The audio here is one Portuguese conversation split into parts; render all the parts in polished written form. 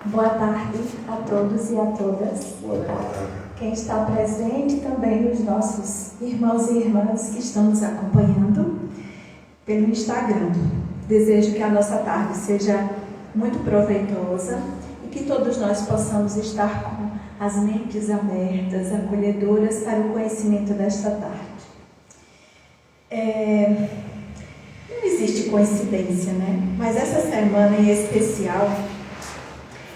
Boa tarde a todos e a todas. Boa tarde. Quem está presente também, os nossos irmãos e irmãs que estão nos acompanhando pelo Instagram. Desejo que a nossa tarde seja muito proveitosa e que todos nós possamos estar com as mentes abertas, acolhedoras para o conhecimento desta tarde. Não existe coincidência, né? Mas essa semana em especial,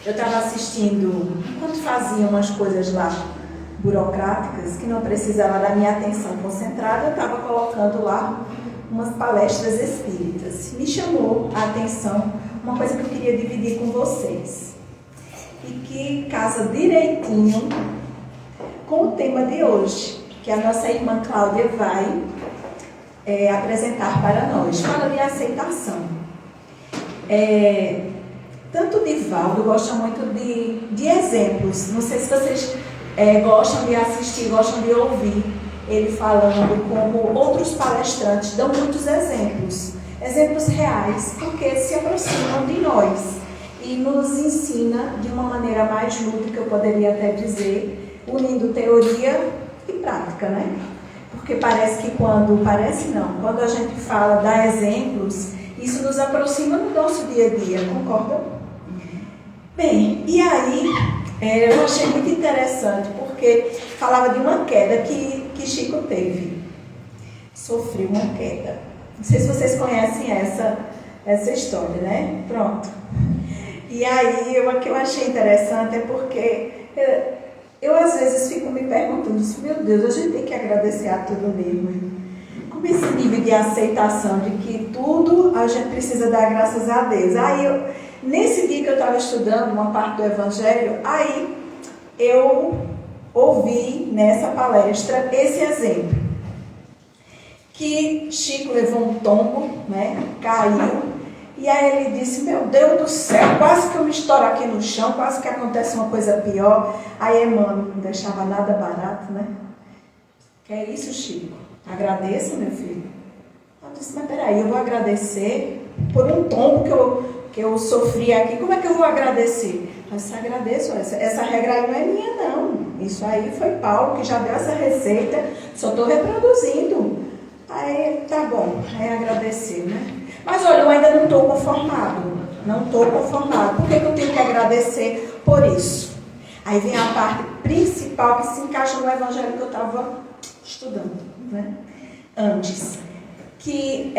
eu estava assistindo, enquanto fazia umas coisas lá burocráticas, que não precisava da minha atenção concentrada, eu estava colocando lá umas palestras espíritas. Me chamou a atenção uma coisa que eu queria dividir com vocês e que casa direitinho com o tema de hoje, que a nossa irmã Cláudia vai apresentar para nós. Fala de aceitação. Tanto o Divaldo gosta muito de exemplos. Não sei se vocês gostam de assistir, gostam de ouvir ele falando, como outros palestrantes dão muitos exemplos. Exemplos reais, porque se aproximam de nós e nos ensina de uma maneira mais lúdica, eu poderia até dizer, unindo teoria e prática, né? Porque parece que quando a gente fala, dá exemplos, isso nos aproxima do nosso dia a dia, concordam? Bem, e aí eu achei muito interessante, porque falava de uma queda que Chico teve. Sofreu uma queda. Não sei se vocês conhecem essa história, né? Pronto. E aí, o que eu achei interessante é porque eu às vezes fico me perguntando, meu Deus, a gente tem que agradecer a tudo mesmo. Como esse nível de aceitação de que tudo a gente precisa dar graças a Deus. Aí, nesse dia que eu estava estudando uma parte do Evangelho, aí eu ouvi nessa palestra esse exemplo. Que Chico levou um tombo, né? Caiu. E aí ele disse, meu Deus do céu, quase que eu me estouro aqui no chão, quase que acontece uma coisa pior. Aí Emmanuel não deixava nada barato, né? Que é isso, Chico? Agradeça, meu filho. Eu disse, mas peraí, eu vou agradecer por um tombo que eu sofri aqui. Como é que eu vou agradecer? Eu disse, agradeço. Essa regra aí não é minha, não. Isso aí foi Paulo que já deu essa receita, só estou reproduzindo. Aí, tá bom, é agradecer, né? Mas olha, eu ainda não estou conformado. Não estou conformado. Por que eu tenho que agradecer por isso? Aí vem a parte principal que se encaixa no Evangelho que eu estava estudando, né? Antes. Que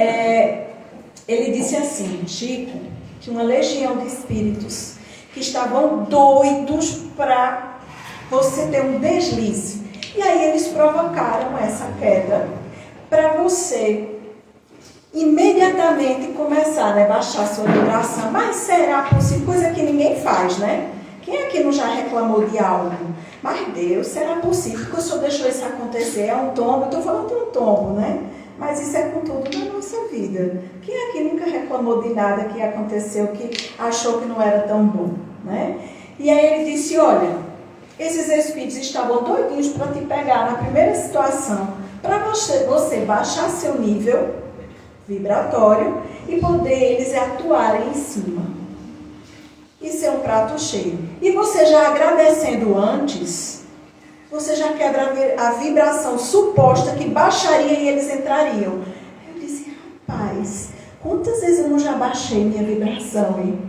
ele disse assim, Chico, que uma legião de espíritos que estavam doidos para você ter um deslize. E aí eles provocaram essa queda para você imediatamente começar a baixar sua vibração. Mas será possível? Coisa que ninguém faz, né? Quem aqui não já reclamou de algo? Mas Deus, será possível que o Senhor deixou isso acontecer? É um tombo, eu estou falando de um tombo, né? Mas isso é com tudo na nossa vida. Quem aqui nunca reclamou de nada que aconteceu, que achou que não era tão bom, né? E aí ele disse, olha, esses espíritos estavam doidinhos para te pegar na primeira situação, para você baixar seu nível vibratório e poder eles atuarem em cima. Isso é um prato cheio. E você já agradecendo antes, você já quebra a vibração suposta que baixaria e eles entrariam. Eu disse, rapaz, quantas vezes eu não já baixei minha vibração, hein?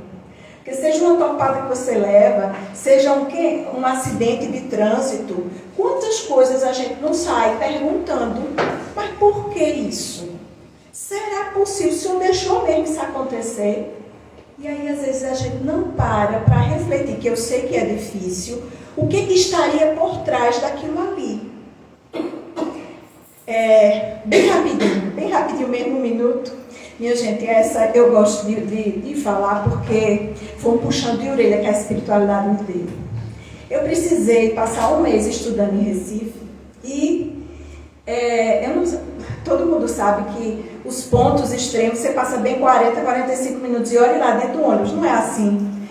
Porque seja uma topada que você leva, seja um acidente de trânsito, quantas coisas a gente não sai perguntando, mas por que isso? Será possível? O Senhor deixou mesmo isso acontecer? E aí, às vezes, a gente não para refletir, que eu sei que é difícil, o que estaria por trás daquilo ali. Bem rapidinho mesmo, um minuto. Minha gente, essa eu gosto de falar porque foi um puxão de orelha que a espiritualidade me deu. Eu precisei passar um mês estudando em Recife e todo mundo sabe que os pontos extremos, você passa bem 40, 45 minutos e olha lá dentro do ônibus. Não é assim.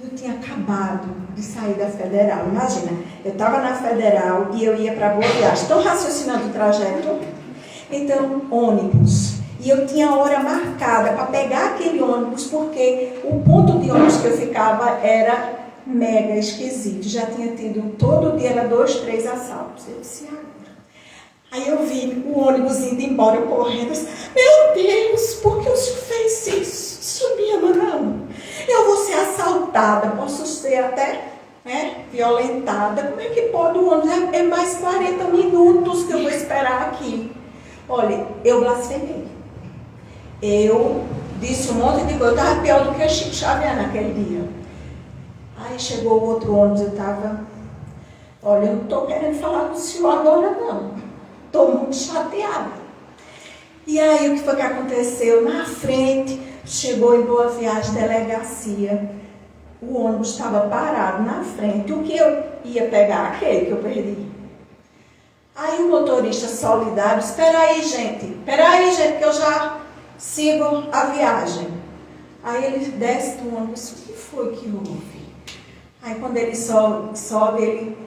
Eu tinha acabado de sair da Federal. Imagina, eu estava na Federal e eu ia para Boa Viagem. Estou raciocinando o trajeto. Então, ônibus. E eu tinha a hora marcada para pegar aquele ônibus, porque o ponto de ônibus que eu ficava era mega esquisito. Já tinha tido, todo dia era 2, 3 assaltos. Eu disse, agora. Aí eu vi o ônibus indo embora, eu correndo. Eu disse, meu Deus, por que o senhor fez isso? Isso me ama, não. Eu vou ser assaltada, posso ser até violentada. Como é que pode o ônibus? É mais 40 minutos que eu vou esperar aqui. Olha, eu blasfemei. Eu disse um monte de coisa. Eu estava pior do que Chico Xavier naquele dia. Aí chegou o outro ônibus, eu estava... Olha, eu não estou querendo falar com o senhor agora, não. Estou muito chateada. E aí, o que foi que aconteceu? Na frente, chegou em Boa Viagem, delegacia. O ônibus estava parado na frente. O que eu ia pegar? Aquele que eu perdi. Aí o motorista solidário, espera aí, gente, que eu já sigo a viagem. Aí ele desce do ônibus, o que foi que houve? Aí quando ele sobe, ele...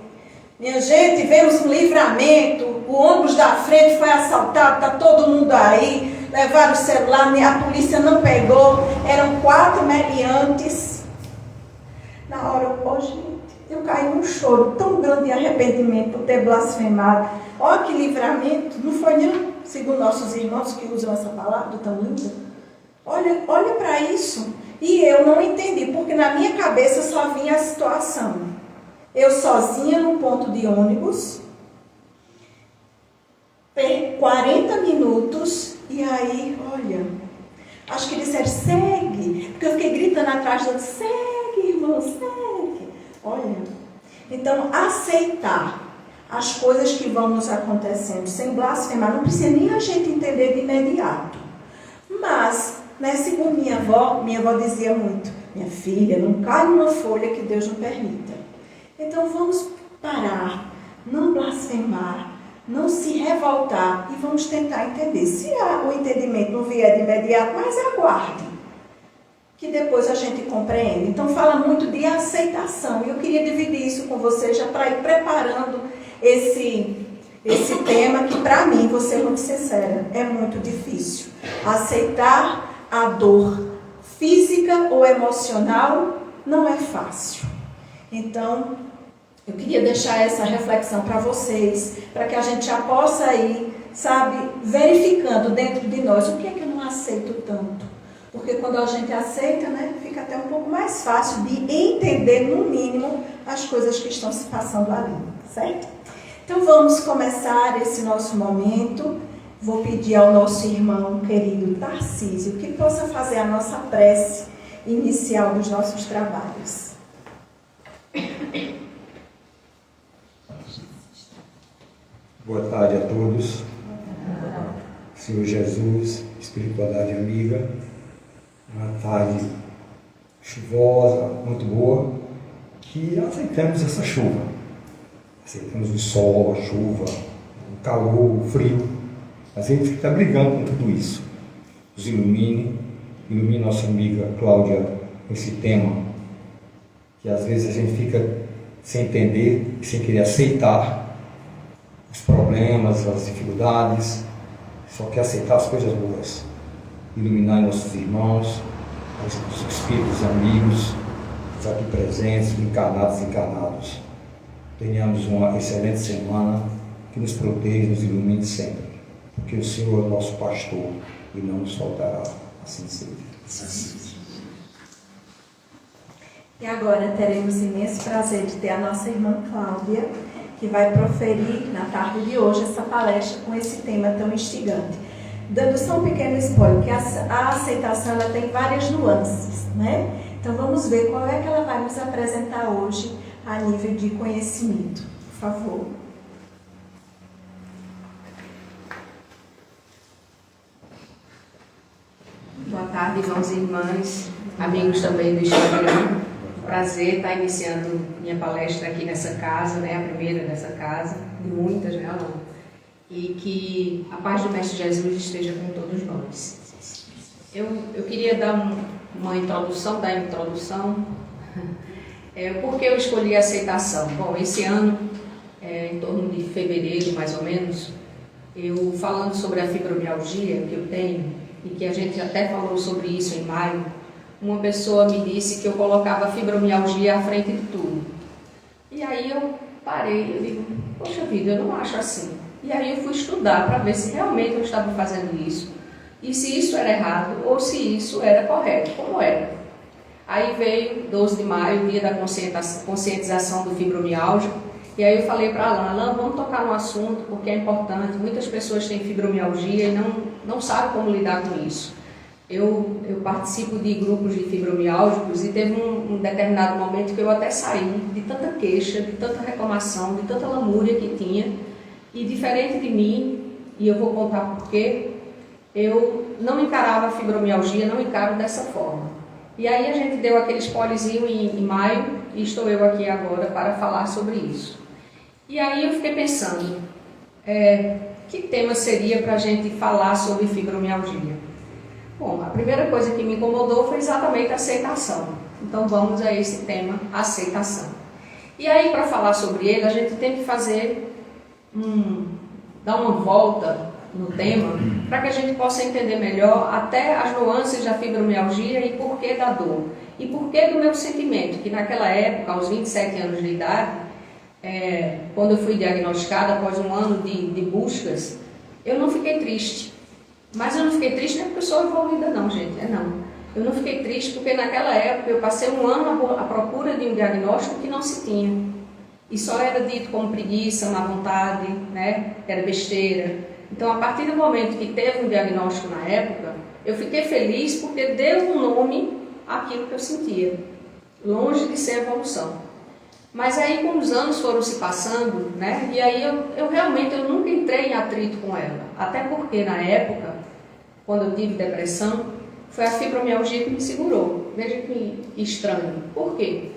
Minha gente, vemos um livramento, o ônibus da frente foi assaltado, está todo mundo aí, levaram o celular, a polícia não pegou, eram 4 meliantes. Na hora, gente, eu caí num choro tão grande de arrependimento por ter blasfemado. Olha que livramento, não foi nem, segundo nossos irmãos que usam essa palavra tão linda. Olha para isso. E eu não entendi, porque na minha cabeça só vinha a situação. Eu sozinha no ponto de ônibus, 40 minutos, e aí, olha, acho que eles disseram, segue, porque eu fiquei gritando atrás deles, segue, irmão, segue. Olha, então aceitar as coisas que vão nos acontecendo sem blasfemar, não precisa nem a gente entender de imediato. Mas, né, segundo minha avó dizia muito, minha filha, não cai numa folha que Deus não permita. Então vamos parar, não blasfemar, não se revoltar e vamos tentar entender. Se o entendimento não vier de imediato, mas aguarde, que depois a gente compreende. Então fala muito de aceitação. E eu queria dividir isso com vocês já para ir preparando esse tema que para mim, vou ser muito sincera, é muito difícil. Aceitar a dor física ou emocional não é fácil. Então, eu queria deixar essa reflexão para vocês, para que a gente já possa ir, sabe, verificando dentro de nós o que é que eu não aceito tanto. Porque quando a gente aceita, né, fica até um pouco mais fácil de entender, no mínimo, as coisas que estão se passando ali, certo? Então vamos começar esse nosso momento. Vou pedir ao nosso irmão querido Tarcísio que possa fazer a nossa prece inicial dos nossos trabalhos. Boa tarde a todos. Senhor Jesus, espiritualidade amiga. Uma tarde chuvosa, muito boa, que aceitamos essa chuva. Aceitamos o sol, a chuva, o calor, o frio. Mas a gente está brigando com tudo isso. Nos ilumine nossa amiga Cláudia com esse tema, que às vezes a gente fica sem entender, sem querer aceitar os problemas, as dificuldades, só quer aceitar as coisas boas. Iluminar nossos irmãos, os espíritos amigos, os aqui presentes, encarnados e encarnados. Tenhamos uma excelente semana, que nos proteja, nos ilumine sempre, porque o Senhor é nosso pastor e não nos faltará. Assim seja. E agora teremos imenso prazer de ter a nossa irmã Cláudia, que vai proferir na tarde de hoje essa palestra com esse tema tão instigante. Dando só um pequeno spoiler, que a aceitação ela tem várias nuances, né? Então vamos ver qual é que ela vai nos apresentar hoje a nível de conhecimento. Por favor. Boa tarde, irmãos e irmãs, amigos também do Instagram. Prazer estar iniciando minha palestra aqui nessa casa, né? A primeira dessa casa, de muitas, né? E que a paz do Mestre Jesus esteja com todos nós. Eu queria dar uma introdução, por que eu escolhi a aceitação. Bom, esse ano, em torno de fevereiro mais ou menos, eu falando sobre a fibromialgia que eu tenho, e que a gente até falou sobre isso em maio, uma pessoa me disse que eu colocava a fibromialgia à frente de tudo. E aí eu parei, eu digo, poxa vida, eu não acho assim. E aí eu fui estudar para ver se realmente eu estava fazendo isso, e se isso era errado ou se isso era correto, como era. Aí veio 12 de maio, dia da conscientização do fibromialgia, e aí eu falei para a Alain, vamos tocar no assunto porque é importante, muitas pessoas têm fibromialgia e não sabem como lidar com isso. Eu participo de grupos de fibromialgicos e teve um determinado momento que eu até saí de tanta queixa, de tanta reclamação, de tanta lamúria que tinha, e diferente de mim, e eu vou contar por quê, eu não encarava a fibromialgia, não encaro dessa forma. E aí a gente deu aquele spoilerzinho em maio e estou eu aqui agora para falar sobre isso. E aí eu fiquei pensando, que tema seria para a gente falar sobre fibromialgia? Bom, a primeira coisa que me incomodou foi exatamente a aceitação. Então vamos a esse tema, aceitação. E aí para falar sobre ele a gente tem que fazer, dar uma volta no tema, para que a gente possa entender melhor até as nuances da fibromialgia e porquê da dor. E porquê do meu sentimento, que naquela época, aos 27 anos de idade, quando eu fui diagnosticada, após um ano de buscas, eu não fiquei triste. Mas eu não fiquei triste não é porque eu sou evoluída não, gente, não. Eu não fiquei triste porque naquela época eu passei um ano à procura de um diagnóstico que não se tinha. E só era dito como preguiça, má vontade, né? Era besteira. Então, a partir do momento que teve um diagnóstico na época, eu fiquei feliz porque deu um nome àquilo que eu sentia, longe de ser evolução. Mas aí, com os anos foram se passando, né? E aí eu realmente nunca entrei em atrito com ela. Até porque, na época, quando eu tive depressão, foi a fibromialgia que me segurou. Veja que estranho. Por quê?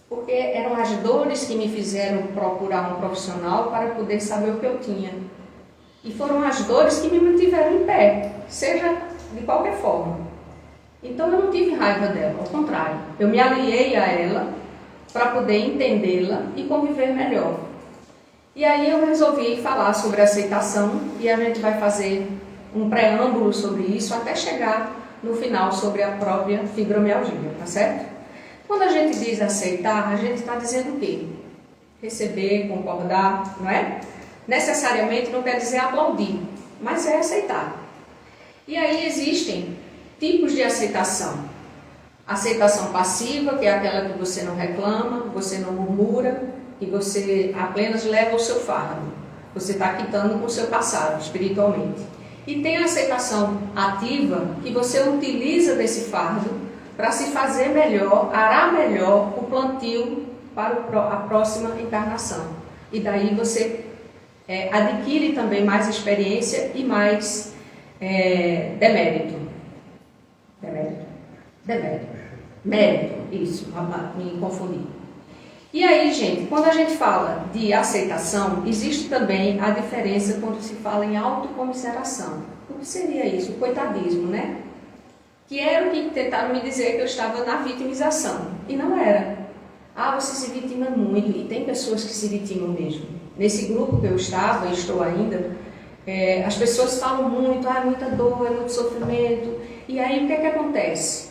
Porque eram as dores que me fizeram procurar um profissional para poder saber o que eu tinha. E foram as dores que me mantiveram em pé, seja de qualquer forma. Então eu não tive raiva dela, ao contrário. Eu me aliei a ela para poder entendê-la e conviver melhor. E aí eu resolvi falar sobre aceitação e a gente vai fazer um preâmbulo sobre isso até chegar no final sobre a própria fibromialgia, tá certo? Quando a gente diz aceitar, a gente está dizendo o quê? Receber, concordar, não é? Necessariamente não quer dizer aplaudir, mas é aceitar. E aí existem tipos de aceitação. Aceitação passiva, que é aquela que você não reclama, que você não murmura, que você apenas leva o seu fardo. Você está quitando com o seu passado, espiritualmente. E tem a aceitação ativa, que você utiliza desse fardo para se fazer melhor, arar melhor o plantio para a próxima encarnação. E daí você adquire também mais experiência e mais demérito. Mérito, isso, me confundi. E aí, gente, quando a gente fala de aceitação, existe também a diferença quando se fala em autocomiseração. O que seria isso? O coitadismo, né? Que era o que tentaram me dizer que eu estava na vitimização. E não era. Você se vitima muito, e tem pessoas que se vitimam mesmo. Nesse grupo que eu estava e estou ainda, as pessoas falam muito, muita dor, é muito sofrimento. E aí o que acontece?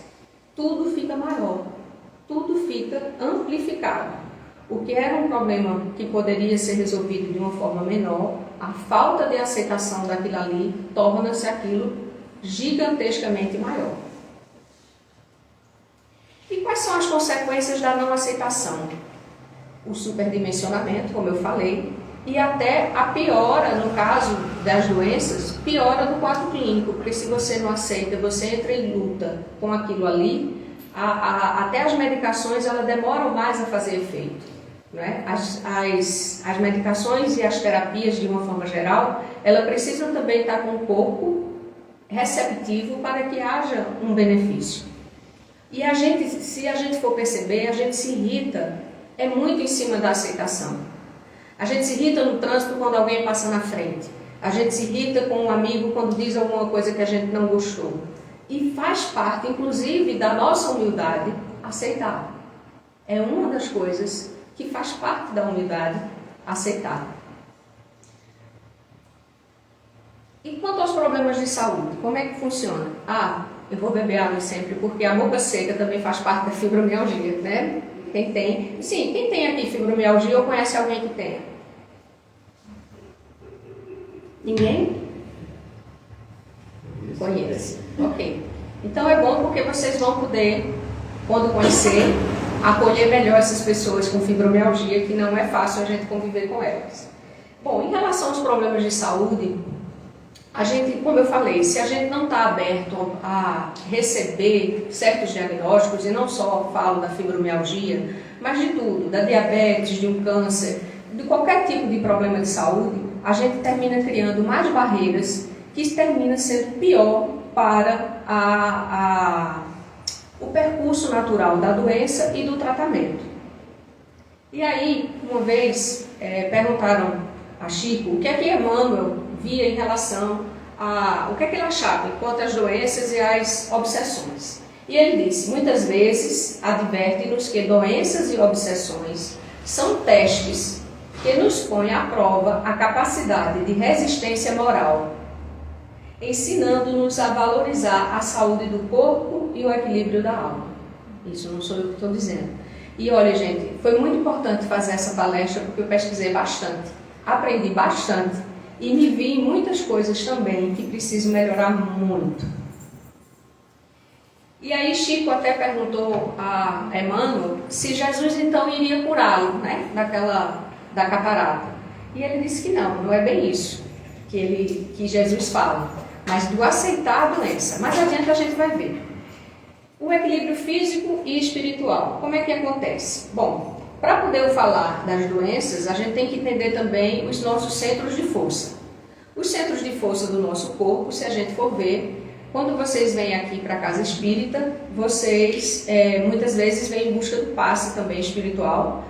Tudo fica maior, tudo fica amplificado. O que era um problema que poderia ser resolvido de uma forma menor, a falta de aceitação daquilo ali torna-se aquilo gigantescamente maior. E quais são as consequências da não aceitação? O superdimensionamento, como eu falei, e até a piora, no caso das doenças, piora do quadro clínico, porque se você não aceita, você entra em luta com aquilo ali, até as medicações elas demoram mais a fazer efeito. Não é? As medicações e as terapias, de uma forma geral, elas precisam também estar com o corpo receptivo para que haja um benefício. E se a gente for perceber, a gente se irrita, muito em cima da aceitação. A gente se irrita no trânsito quando alguém passa na frente. A gente se irrita com um amigo quando diz alguma coisa que a gente não gostou. E faz parte, inclusive, da nossa humildade aceitar. É uma das coisas que faz parte da humildade aceitar. E quanto aos problemas de saúde, como é que funciona? Eu vou beber água sempre, porque a boca seca também faz parte da fibromialgia, né? Quem tem aqui fibromialgia ou conhece alguém que tenha? Ninguém? Conhece. Ok. Então é bom porque vocês vão poder, quando conhecer, acolher melhor essas pessoas com fibromialgia, que não é fácil a gente conviver com elas. Bom, em relação aos problemas de saúde, a gente, como eu falei, se a gente não está aberto a receber certos diagnósticos, e não só falo da fibromialgia, mas de tudo, da diabetes, de um câncer, de qualquer tipo de problema de saúde, a gente termina criando mais barreiras que termina sendo pior para o percurso natural da doença e do tratamento. E aí, uma vez, perguntaram a Chico o que é que Emmanuel via em relação a o que é que ele achava quanto às doenças e às obsessões. E ele disse, muitas vezes, adverte-nos que doenças e obsessões são testes que nos põem à prova a capacidade de resistência moral, ensinando-nos a valorizar a saúde do corpo e o equilíbrio da alma. Isso não sou eu que estou dizendo. E olha, gente, foi muito importante fazer essa palestra porque eu pesquisei bastante, aprendi bastante e me vi em muitas coisas também que preciso melhorar muito. E aí Chico até perguntou a Emmanuel se Jesus então iria curá-lo, né, da catarata. E ele disse que não é bem isso que Jesus fala, mas do aceitar a doença. Mais adiante a gente vai ver. O equilíbrio físico e espiritual, como é que acontece? Bom, para poder falar das doenças, a gente tem que entender também os nossos centros de força. Os centros de força do nosso corpo, se a gente for ver, quando vocês vêm aqui para a casa espírita, vocês muitas vezes vêm em busca do passe também espiritual,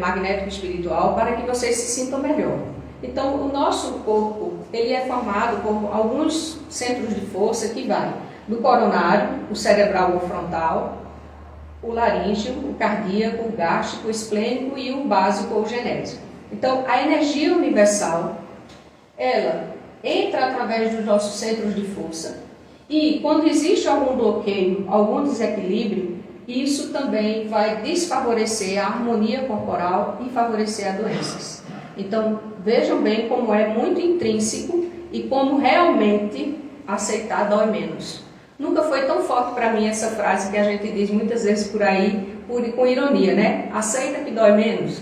magnético espiritual, para que vocês se sintam melhor. Então, o nosso corpo, ele é formado por alguns centros de força que vai do coronário, o cerebral ou frontal, o laríngeo, o cardíaco, o gástrico, o esplênico e o básico ou genésico. Então, a energia universal, ela entra através dos nossos centros de força e quando existe algum bloqueio, algum desequilíbrio, isso também vai desfavorecer a harmonia corporal e favorecer as doenças. Então, vejam bem como é muito intrínseco e como realmente aceitar dói menos. Nunca foi tão forte para mim essa frase que a gente diz muitas vezes por aí, com ironia, né? Aceita que dói menos.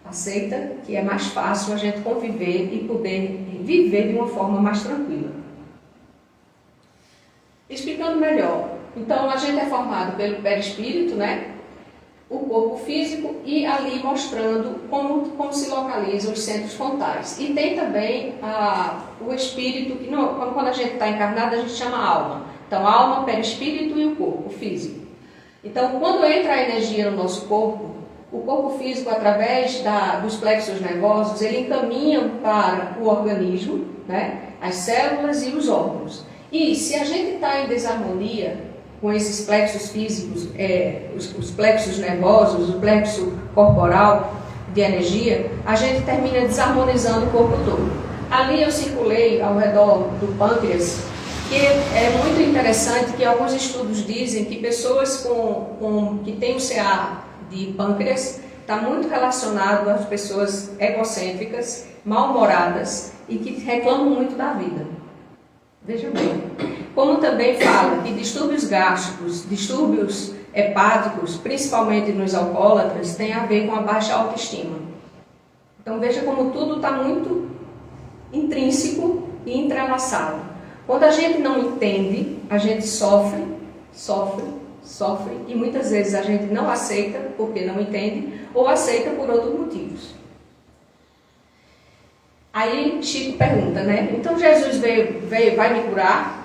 Aceita que é mais fácil a gente conviver e poder viver de uma forma mais tranquila. Explicando melhor, então a gente é formado pelo perispírito, né? O corpo físico e ali mostrando como se localizam os centros frontais. E tem também o espírito, que quando a gente está encarnado a gente chama alma. Então, a alma, perispírito e o corpo físico. Então, quando entra a energia no nosso corpo, o corpo físico, através dos plexos nervosos, ele encaminha para o organismo, né, as células e os órgãos. E se a gente está em desarmonia com esses plexos físicos, os plexos nervosos, o plexo corporal de energia, a gente termina desarmonizando o corpo todo. Ali eu circulei ao redor do pâncreas, que é muito interessante que alguns estudos dizem que pessoas que têm o CA de pâncreas está muito relacionado às pessoas egocêntricas, mal-humoradas e que reclamam muito da vida. Vejam bem. Como também fala que distúrbios gástricos, distúrbios hepáticos, principalmente nos alcoólatras, tem a ver com a baixa autoestima. Então veja como tudo está muito intrínseco e entrelaçado. Quando a gente não entende, a gente sofre e muitas vezes a gente não aceita porque não entende ou aceita por outros motivos. Aí Chico pergunta, né? Então Jesus vai me curar?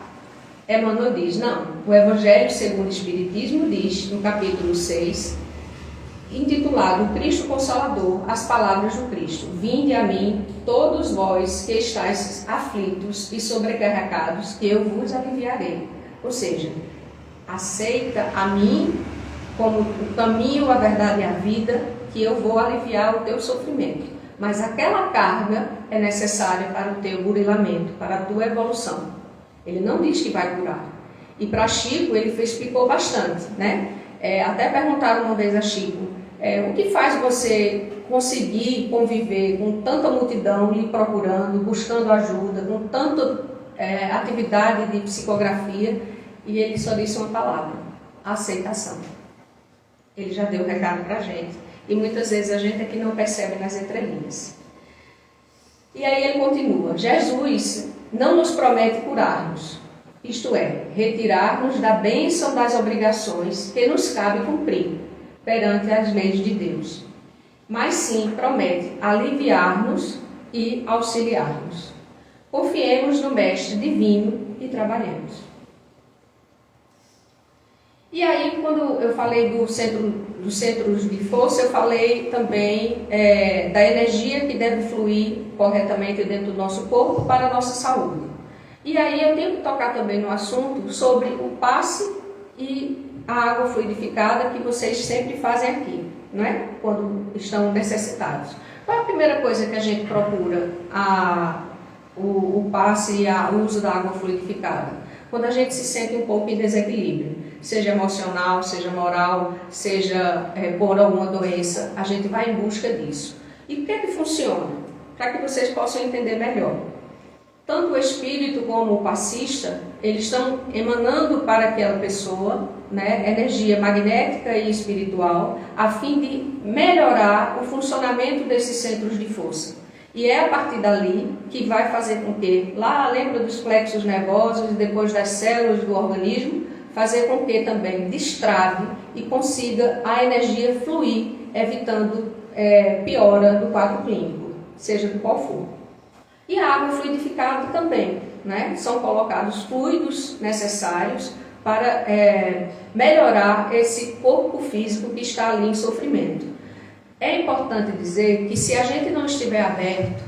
Emmanuel diz, não. O Evangelho segundo o Espiritismo diz, no capítulo 6, intitulado Cristo Consolador, as palavras do Cristo. Vinde a mim, todos vós que estáis aflitos e sobrecarregados, que eu vos aliviarei. Ou seja, aceita a mim como o caminho, a verdade e a vida, que eu vou aliviar o teu sofrimento. Mas aquela carga é necessária para o teu burilamento, para a tua evolução. Ele não diz que vai curar. E para Chico, ele explicou bastante, né? Até perguntaram uma vez a Chico, o que faz você conseguir conviver com tanta multidão lhe procurando, buscando ajuda, com tanta atividade de psicografia? E ele só disse uma palavra: aceitação. Ele já deu o recado para a gente. E muitas vezes a gente é que não percebe nas entrelinhas. E aí ele continua: Jesus não nos promete curar-nos, isto é, retirar-nos da bênção das obrigações que nos cabe cumprir perante as leis de Deus, mas sim promete aliviar-nos e auxiliar-nos. Confiemos no Mestre Divino e trabalhemos. E aí, quando eu falei dos centros de força, eu falei também da energia que deve fluir corretamente dentro do nosso corpo para a nossa saúde. E aí eu tenho que tocar também no assunto sobre o passe e a água fluidificada que vocês sempre fazem aqui, não é? Quando estão necessitados. Qual é a primeira coisa que a gente procura? O passe e o uso da água fluidificada. Quando a gente se sente um pouco em desequilíbrio, seja emocional, seja moral, seja por alguma doença, a gente vai em busca disso. E por que funciona? Para que vocês possam entender melhor. Tanto o espírito como o passista, eles estão emanando para aquela pessoa, né, energia magnética e espiritual, a fim de melhorar o funcionamento desses centros de força. E é a partir dali que vai fazer com que, lá lembra dos plexos nervosos e depois das células do organismo, fazer com que também destrave e consiga a energia fluir, evitando piora do quadro clínico, seja do qual for. E a água fluidificada também, né? São colocados fluidos necessários para melhorar esse corpo físico que está ali em sofrimento. É importante dizer que se a gente não estiver aberto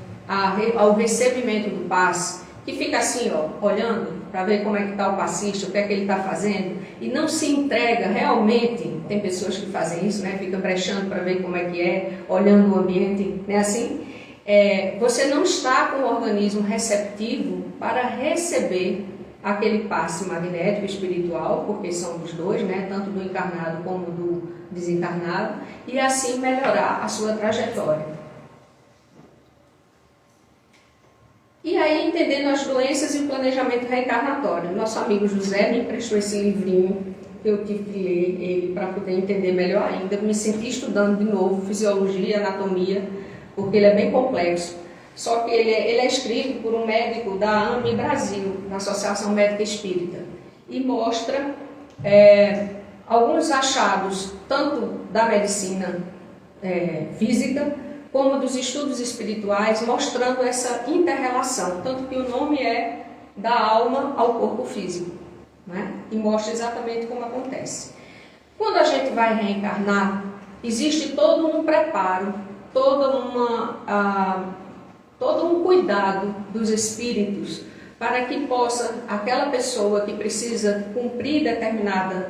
ao recebimento do passe, que fica assim, ó, olhando para ver como é que está o passista, o que é que ele está fazendo, e não se entrega realmente, tem pessoas que fazem isso, né? Fica brechando para ver como é que é, olhando o ambiente, não é assim? Você não está com o organismo receptivo para receber aquele passe magnético e espiritual, porque são dos dois, né? Tanto do encarnado como do desencarnado, e assim melhorar a sua trajetória. E aí, entendendo as doenças e o planejamento reencarnatório. Nosso amigo José me emprestou esse livrinho, que eu tive que ler ele para poder entender melhor ainda. Me senti estudando de novo fisiologia e anatomia, porque ele é bem complexo. Só que ele é escrito por um médico da AME Brasil, da Associação Médica Espírita, e mostra alguns achados, tanto da medicina física, como dos estudos espirituais, mostrando essa inter-relação, tanto que o nome é da alma ao corpo físico, né? E mostra exatamente como acontece. Quando a gente vai reencarnar, existe todo um preparo, todo um cuidado dos espíritos para que possa, aquela pessoa que precisa cumprir determinado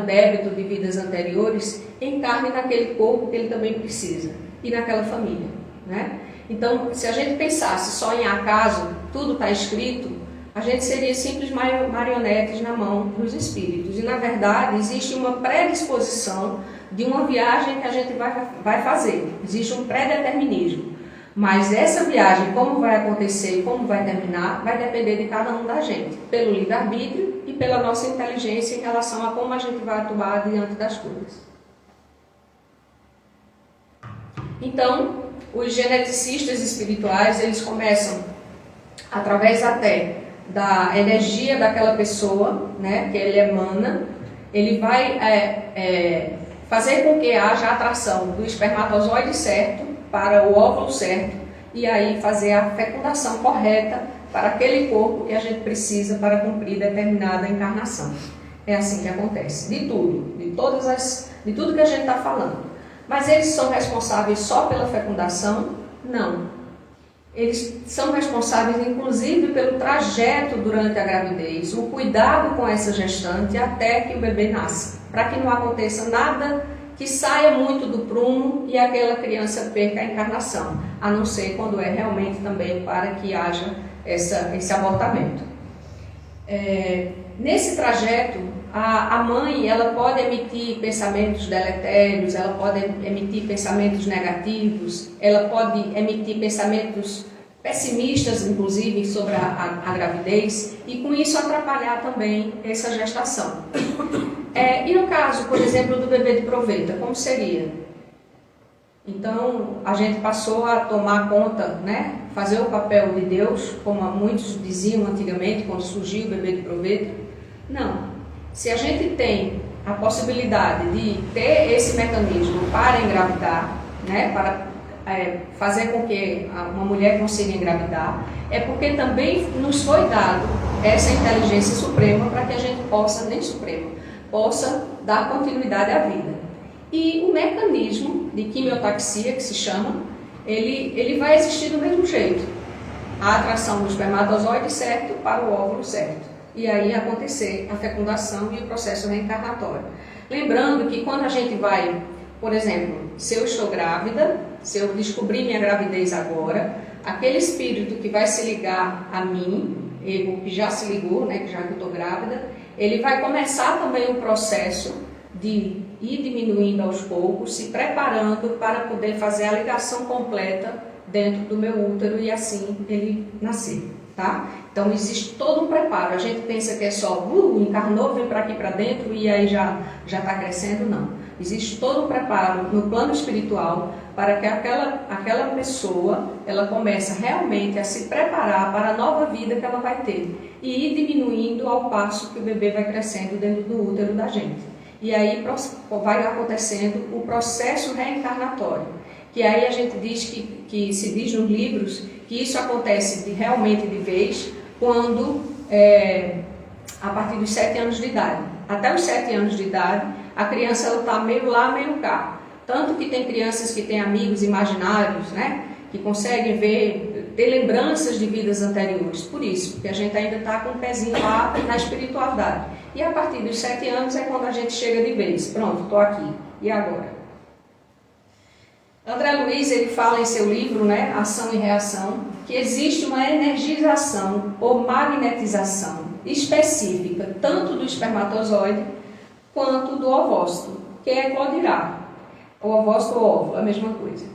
débito de vidas anteriores, encarne naquele corpo que ele também precisa, e naquela família, né? Então, se a gente pensasse só em acaso, tudo está escrito, a gente seria simples marionetes na mão dos espíritos. E, na verdade, existe uma predisposição de uma viagem que a gente vai fazer. Existe um pré-determinismo. Mas essa viagem, como vai acontecer e como vai terminar, vai depender de cada um da gente, pelo livre-arbítrio e pela nossa inteligência em relação a como a gente vai atuar diante das coisas. Então, os geneticistas espirituais, eles começam, através até da energia daquela pessoa, né, que ele emana, ele vai fazer com que haja atração do espermatozoide certo para o óvulo certo, e aí fazer a fecundação correta para aquele corpo que a gente precisa para cumprir determinada encarnação. É assim que acontece, de tudo, de tudo que a gente está falando. Mas eles são responsáveis só pela fecundação? Não. Eles são responsáveis, inclusive, pelo trajeto durante a gravidez, o cuidado com essa gestante até que o bebê nasça, para que não aconteça nada que saia muito do prumo e aquela criança perca a encarnação, a não ser quando é realmente também para que haja esse abortamento. nesse trajeto, a mãe ela pode emitir pensamentos deletérios, ela pode emitir pensamentos negativos, ela pode emitir pensamentos pessimistas, inclusive, sobre a gravidez, e com isso atrapalhar também essa gestação. E no caso, por exemplo, do bebê de proveta, como seria? Então, a gente passou a tomar conta, né, fazer o papel de Deus, como muitos diziam antigamente, quando surgiu o bebê de proveta. Não. Se a gente tem a possibilidade de ter esse mecanismo para engravidar, né, para fazer com que uma mulher consiga engravidar, é porque também nos foi dado essa inteligência suprema para que a gente possa dar continuidade à vida. E o mecanismo de quimiotaxia, que se chama, ele vai existir do mesmo jeito. A atração do espermatozoide certo para o óvulo certo. E aí acontecer a fecundação e o processo reencarnatório. Lembrando que quando a gente vai, por exemplo, se eu estou grávida, se eu descobrir minha gravidez agora, aquele espírito que vai se ligar a mim, ele que já se ligou, né, que já que eu estou grávida, ele vai começar também um processo de ir diminuindo aos poucos, se preparando para poder fazer a ligação completa dentro do meu útero e assim ele nascer, tá? Então existe todo um preparo. A gente pensa que é só encarnou, vem para aqui para dentro e aí já está crescendo, não. Existe todo um preparo no plano espiritual para que aquela pessoa ela comece realmente a se preparar para a nova vida que ela vai ter e ir diminuindo ao passo que o bebê vai crescendo dentro do útero da gente. E aí vai acontecendo o processo reencarnatório, que aí a gente diz que se diz nos livros que isso acontece realmente de vez quando, a partir dos 7 anos de idade. Até os 7 anos de idade, a criança está meio lá, meio cá. Tanto que tem crianças que têm amigos imaginários, né, que conseguem ter lembranças de vidas anteriores. Por isso, porque a gente ainda está com o pezinho lá na espiritualidade. E a partir dos 7 anos é quando a gente chega de vez. Pronto, estou aqui. E agora? André Luiz, ele fala em seu livro, né, Ação e Reação, que existe uma energização ou magnetização específica, tanto do espermatozoide quanto do ovócito, que é eclodirá. O ovócito ou óvulo, a mesma coisa.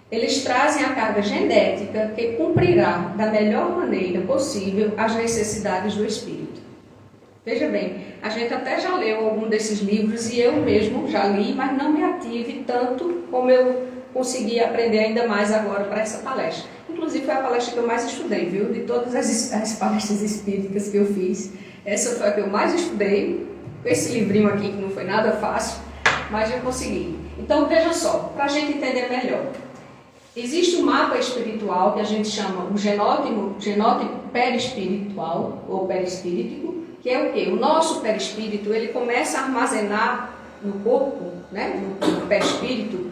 Eles trazem a carga genética que cumprirá da melhor maneira possível as necessidades do espírito. Veja bem, a gente até já leu algum desses livros e eu mesmo já li, mas não me ative tanto como eu consegui aprender ainda mais agora para essa palestra. Inclusive foi a palestra que eu mais estudei, viu? De todas as palestras espíritas que eu fiz, essa foi a que eu mais estudei, com esse livrinho aqui que não foi nada fácil, mas eu consegui. Então veja só, para a gente entender melhor. Existe um mapa espiritual que a gente chama o genótipo perispiritual ou perispíritico, que é o quê? O nosso perispírito, ele começa a armazenar no corpo, né, no perispírito,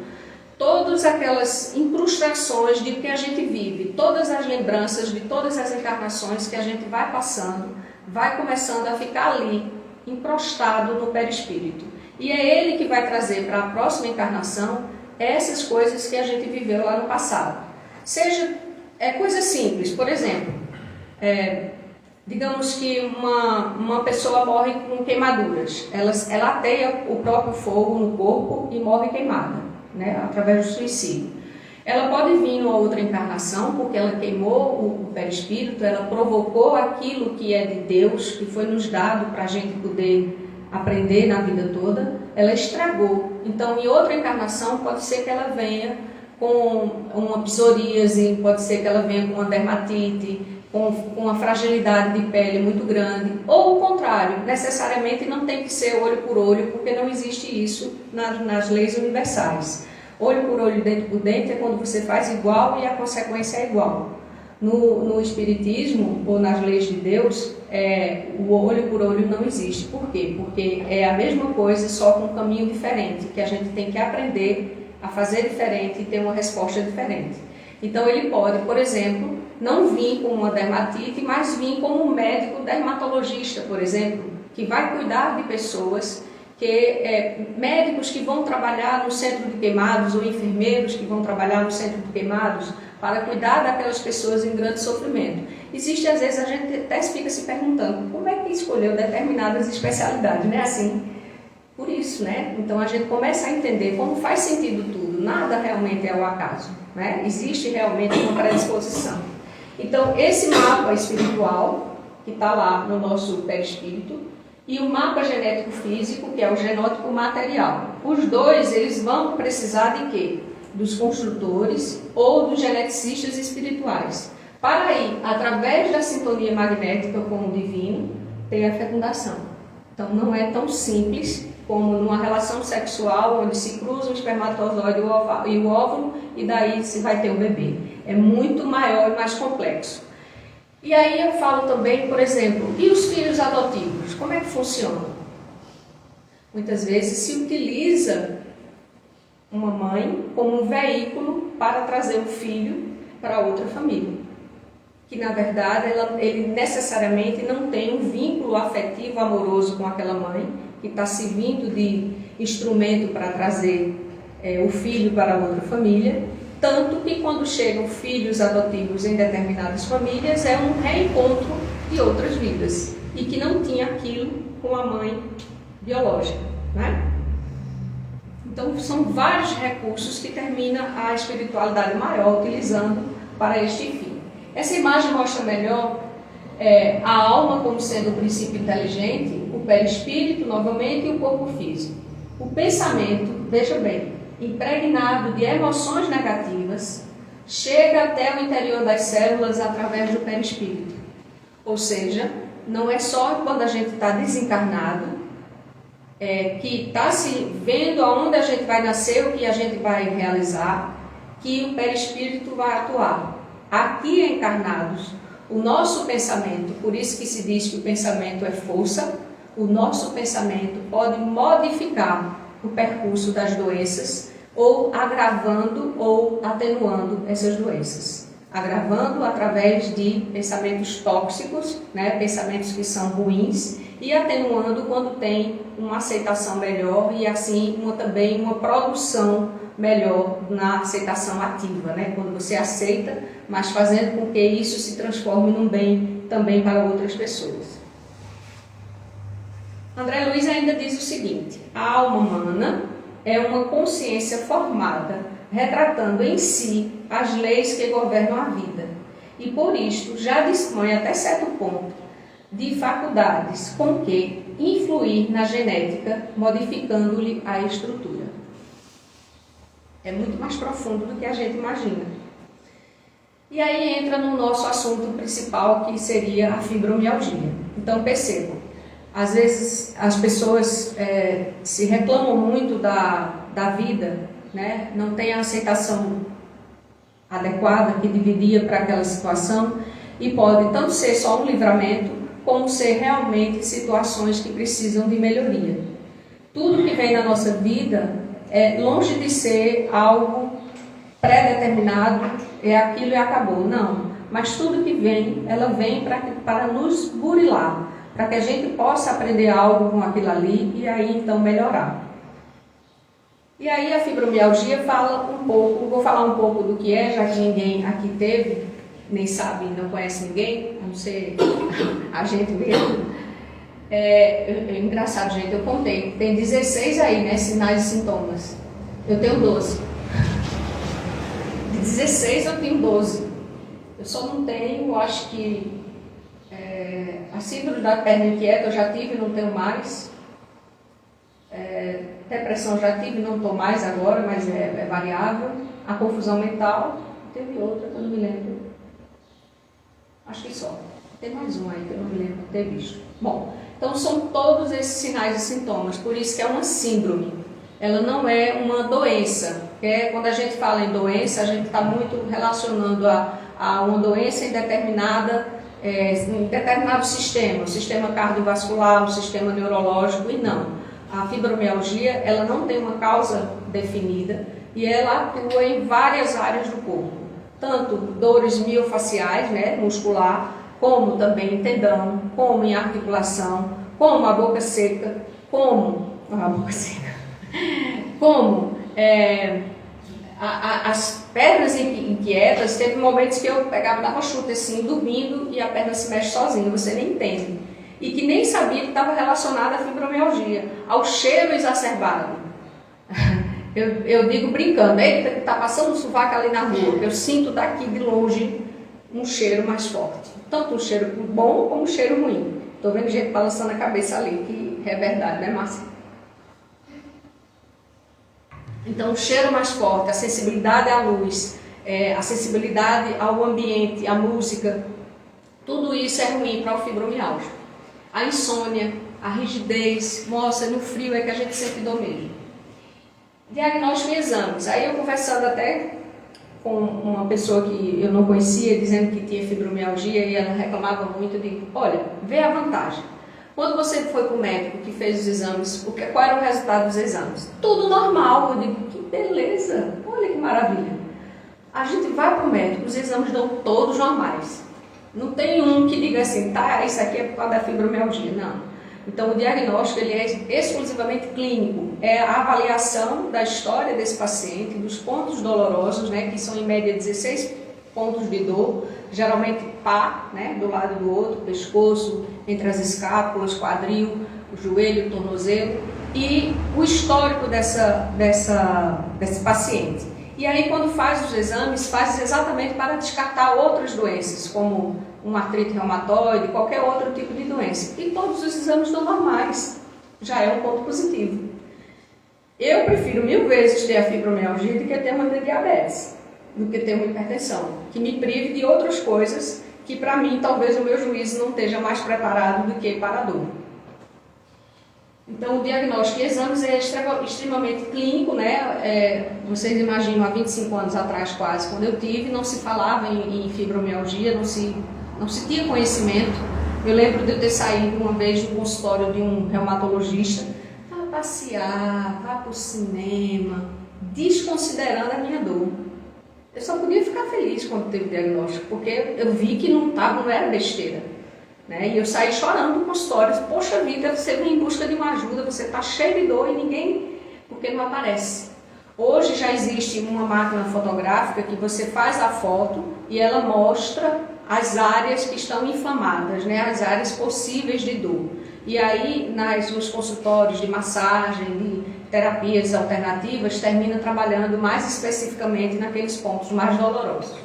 todas aquelas incrustações de que a gente vive, todas as lembranças de todas as encarnações que a gente vai passando, vai começando a ficar ali, encrostado no perispírito. E é ele que vai trazer para a próxima encarnação essas coisas que a gente viveu lá no passado. Seja coisa simples, por exemplo, digamos que uma pessoa morre com queimaduras, ela ateia o próprio fogo no corpo e morre queimada, né, através do suicídio. Ela pode vir numa outra encarnação porque ela queimou o perispírito, ela provocou aquilo que é de Deus, que foi nos dado para a gente poder aprender na vida toda, ela estragou. Então, em outra encarnação, pode ser que ela venha com uma psoríase, pode ser que ela venha com uma dermatite, com uma fragilidade de pele muito grande, ou o contrário, necessariamente não tem que ser olho por olho, porque não existe isso nas leis universais. Olho por olho, dente por dente é quando você faz igual e a consequência é igual. No Espiritismo, ou nas leis de Deus, o olho por olho não existe. Por quê? Porque é a mesma coisa, só com um caminho diferente, que a gente tem que aprender a fazer diferente e ter uma resposta diferente. Então ele pode, por exemplo, não vir com uma dermatite, mas vir como um médico dermatologista, por exemplo, que vai cuidar de pessoas, médicos que vão trabalhar no centro de queimados ou enfermeiros que vão trabalhar no centro de queimados, para cuidar daquelas pessoas em grande sofrimento. Existe, às vezes, a gente até fica se perguntando como é que escolheu determinadas especialidades, né? Assim, por isso, né? Então a gente começa a entender como faz sentido tudo, nada realmente é o acaso, né? Existe realmente uma predisposição. Então, esse mapa espiritual, que está lá no nosso perispírito, e o mapa genético físico, que é o genótipo material. Os dois, eles vão precisar de quê? Dos construtores ou dos geneticistas espirituais. Para aí, através da sintonia magnética com o divino, ter a fecundação. Então, não é tão simples como numa relação sexual, onde se cruza o espermatozoide e o óvulo, e daí se vai ter o bebê. É muito maior e mais complexo. E aí eu falo também, por exemplo, e os filhos adotivos? Como é que funciona? Muitas vezes se utiliza uma mãe como um veículo para trazer um filho para outra família. Que na verdade ele necessariamente não tem um vínculo afetivo, amoroso com aquela mãe, que está servindo de instrumento para trazer o filho para outra família. Tanto que quando chegam filhos adotivos em determinadas famílias, é um reencontro de outras vidas. E que não tinha aquilo com a mãe biológica, né? Então, são vários recursos que termina a espiritualidade maior utilizando para este fim. Essa imagem mostra melhor a alma como sendo o princípio inteligente, o perispírito, novamente, e o corpo físico. O pensamento, veja bem, impregnado de emoções negativas, chega até o interior das células através do perispírito. Ou seja, não é só quando a gente está desencarnado, que está se vendo aonde a gente vai nascer, o que a gente vai realizar, que o perispírito vai atuar. Aqui encarnados, o nosso pensamento, por isso que se diz que o pensamento é força, o nosso pensamento pode modificar o percurso das doenças, ou agravando ou atenuando essas doenças. Agravando através de pensamentos tóxicos, né, pensamentos que são ruins, e atenuando quando tem uma aceitação melhor e assim também uma produção melhor na aceitação ativa, né, quando você aceita, mas fazendo com que isso se transforme num bem também para outras pessoas. André Luiz ainda diz o seguinte: a alma humana é uma consciência formada, retratando em si as leis que governam a vida, e por isto já dispõe até certo ponto de faculdades com que influir na genética, modificando-lhe a estrutura. É muito mais profundo do que a gente imagina. E aí entra no nosso assunto principal, que seria a fibromialgia. Então percebam, às vezes as pessoas se reclamam muito da vida, né? Não tem a aceitação adequada que deveria para aquela situação, e pode tanto ser só um livramento, como ser realmente situações que precisam de melhoria. Tudo que vem na nossa vida é longe de ser algo pré-determinado, é aquilo e acabou. Não, mas tudo que vem, ela vem para nos burilar, para que a gente possa aprender algo com aquilo ali e aí então melhorar. E aí a fibromialgia fala um pouco, vou falar um pouco do que é, já que ninguém aqui teve, nem sabe, não conhece ninguém, a não ser a gente mesmo. É engraçado, gente, eu contei, tem 16 aí, né, sinais e sintomas. Eu tenho 12. De 16 eu tenho 12. Eu só não tenho, acho que a síndrome da perna inquieta eu já tive, não tenho mais. Depressão já tive, não estou mais agora, mas é variável. A confusão mental, teve outra que eu não me lembro. Acho que só. Tem mais um aí que eu não me lembro de ter visto. Bom, então são todos esses sinais e sintomas, por isso que é uma síndrome. Ela não é uma doença. Quando a gente fala em doença, a gente está muito relacionando a uma doença em determinado sistema, o sistema cardiovascular, o sistema neurológico, e não. A fibromialgia, ela não tem uma causa definida e ela atua em várias áreas do corpo. Tanto dores miofaciais, né, muscular, como também em tendão, como em articulação, como a boca seca, como as pernas inquietas, teve momentos que eu pegava, dava chute assim, dormindo, e a perna se mexe sozinha, você nem entende. E que nem sabia que estava relacionada à fibromialgia, ao cheiro exacerbado. Eu digo brincando, eita, que está passando um sovaco ali na rua, eu sinto daqui de longe um cheiro mais forte. Tanto um cheiro bom como um cheiro ruim. Estou vendo gente balançando a cabeça ali, que é verdade, né, Márcia? Então, o cheiro mais forte, a sensibilidade à luz, a sensibilidade ao ambiente, à música, tudo isso é ruim para o fibromialgia. A insônia, a rigidez, nossa, no frio é que a gente sente dor mesmo. Diagnóstico e exames. Aí eu conversando até com uma pessoa que eu não conhecia, dizendo que tinha fibromialgia, e ela reclamava muito, eu digo, olha, vê a vantagem. Quando você foi para o médico que fez os exames, qual era o resultado dos exames? Tudo normal. Eu digo, que beleza, olha que maravilha. A gente vai para o médico, os exames dão todos normais. Não tem um que diga assim, tá, isso aqui é por causa da fibromialgia, não. Então o diagnóstico ele é exclusivamente clínico, é a avaliação da história desse paciente, dos pontos dolorosos, né, que são em média 16 pontos de dor, geralmente pá, né, do lado do outro, pescoço, entre as escápulas, quadril, o joelho, o tornozelo, e o histórico desse paciente. E aí quando faz os exames, faz exatamente para descartar outras doenças, como uma artrite reumatoide, qualquer outro tipo de doença. E todos os exames estão normais, já é um ponto positivo. Eu prefiro 1000 vezes ter a fibromialgia do que ter uma diabetes, do que ter uma hipertensão, que me prive de outras coisas que para mim talvez o meu juízo não esteja mais preparado do que para a dor. Então o diagnóstico e exames é extremamente clínico, né? Vocês imaginam, há 25 anos atrás quase, quando eu tive, não se falava em fibromialgia, não se tinha conhecimento. Eu lembro de eu ter saído uma vez do consultório de um reumatologista, vá passear, vá para o cinema, desconsiderando a minha dor. Eu só podia ficar feliz quando teve o diagnóstico, porque eu vi que não era besteira. Né? E eu saí chorando do consultório. Poxa vida, você vem em busca de uma ajuda, você está cheio de dor e ninguém, porque não aparece. Hoje já existe uma máquina fotográfica que você faz a foto e ela mostra as áreas que estão inflamadas, né? As áreas possíveis de dor. E aí, nos consultórios de massagem, de terapias alternativas, termina trabalhando mais especificamente naqueles pontos mais dolorosos.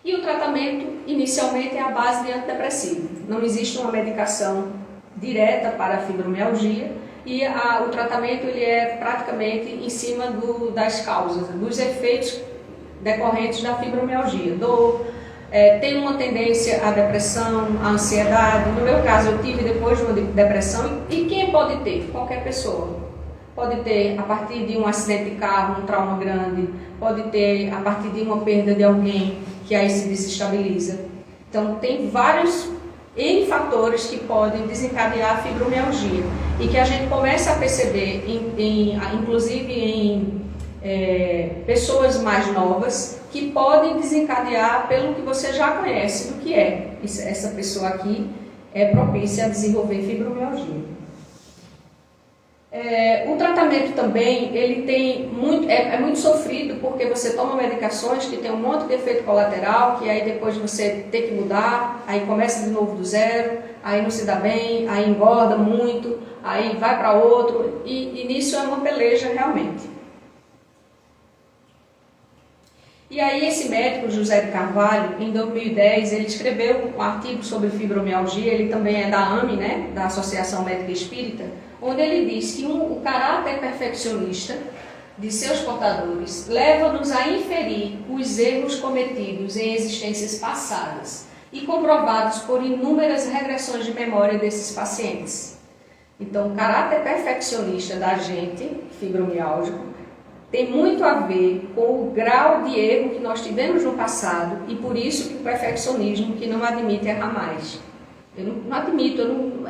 E o tratamento, inicialmente, é a base de antidepressivo. Não existe uma medicação direta para a fibromialgia e o tratamento ele é praticamente em cima das causas, dos efeitos decorrentes da fibromialgia. Tem uma tendência à depressão, à ansiedade. No meu caso, eu tive depois de uma depressão. E quem pode ter? Qualquer pessoa. Pode ter a partir de um acidente de carro, um trauma grande. Pode ter a partir de uma perda de alguém que aí se desestabiliza. Então, tem vários N fatores que podem desencadear a fibromialgia e que a gente começa a perceber, inclusive em pessoas mais novas, que podem desencadear pelo que você já conhece do que é. Essa pessoa aqui é propícia a desenvolver fibromialgia. O tratamento também ele tem é muito sofrido, porque você toma medicações que tem um monte de efeito colateral, que aí depois você tem que mudar, aí começa de novo do zero, aí não se dá bem, aí engorda muito, aí vai para outro, e nisso é uma peleja realmente. E aí esse médico, José de Carvalho, em 2010, ele escreveu um artigo sobre fibromialgia, ele também é da AME, né, da Associação Médica Espírita, onde ele diz que o caráter perfeccionista de seus portadores leva-nos a inferir os erros cometidos em existências passadas e comprovados por inúmeras regressões de memória desses pacientes. Então, o caráter perfeccionista da gente, fibromialgico, tem muito a ver com o grau de erro que nós tivemos no passado e por isso que o perfeccionismo que não admite errar mais. Eu não admito,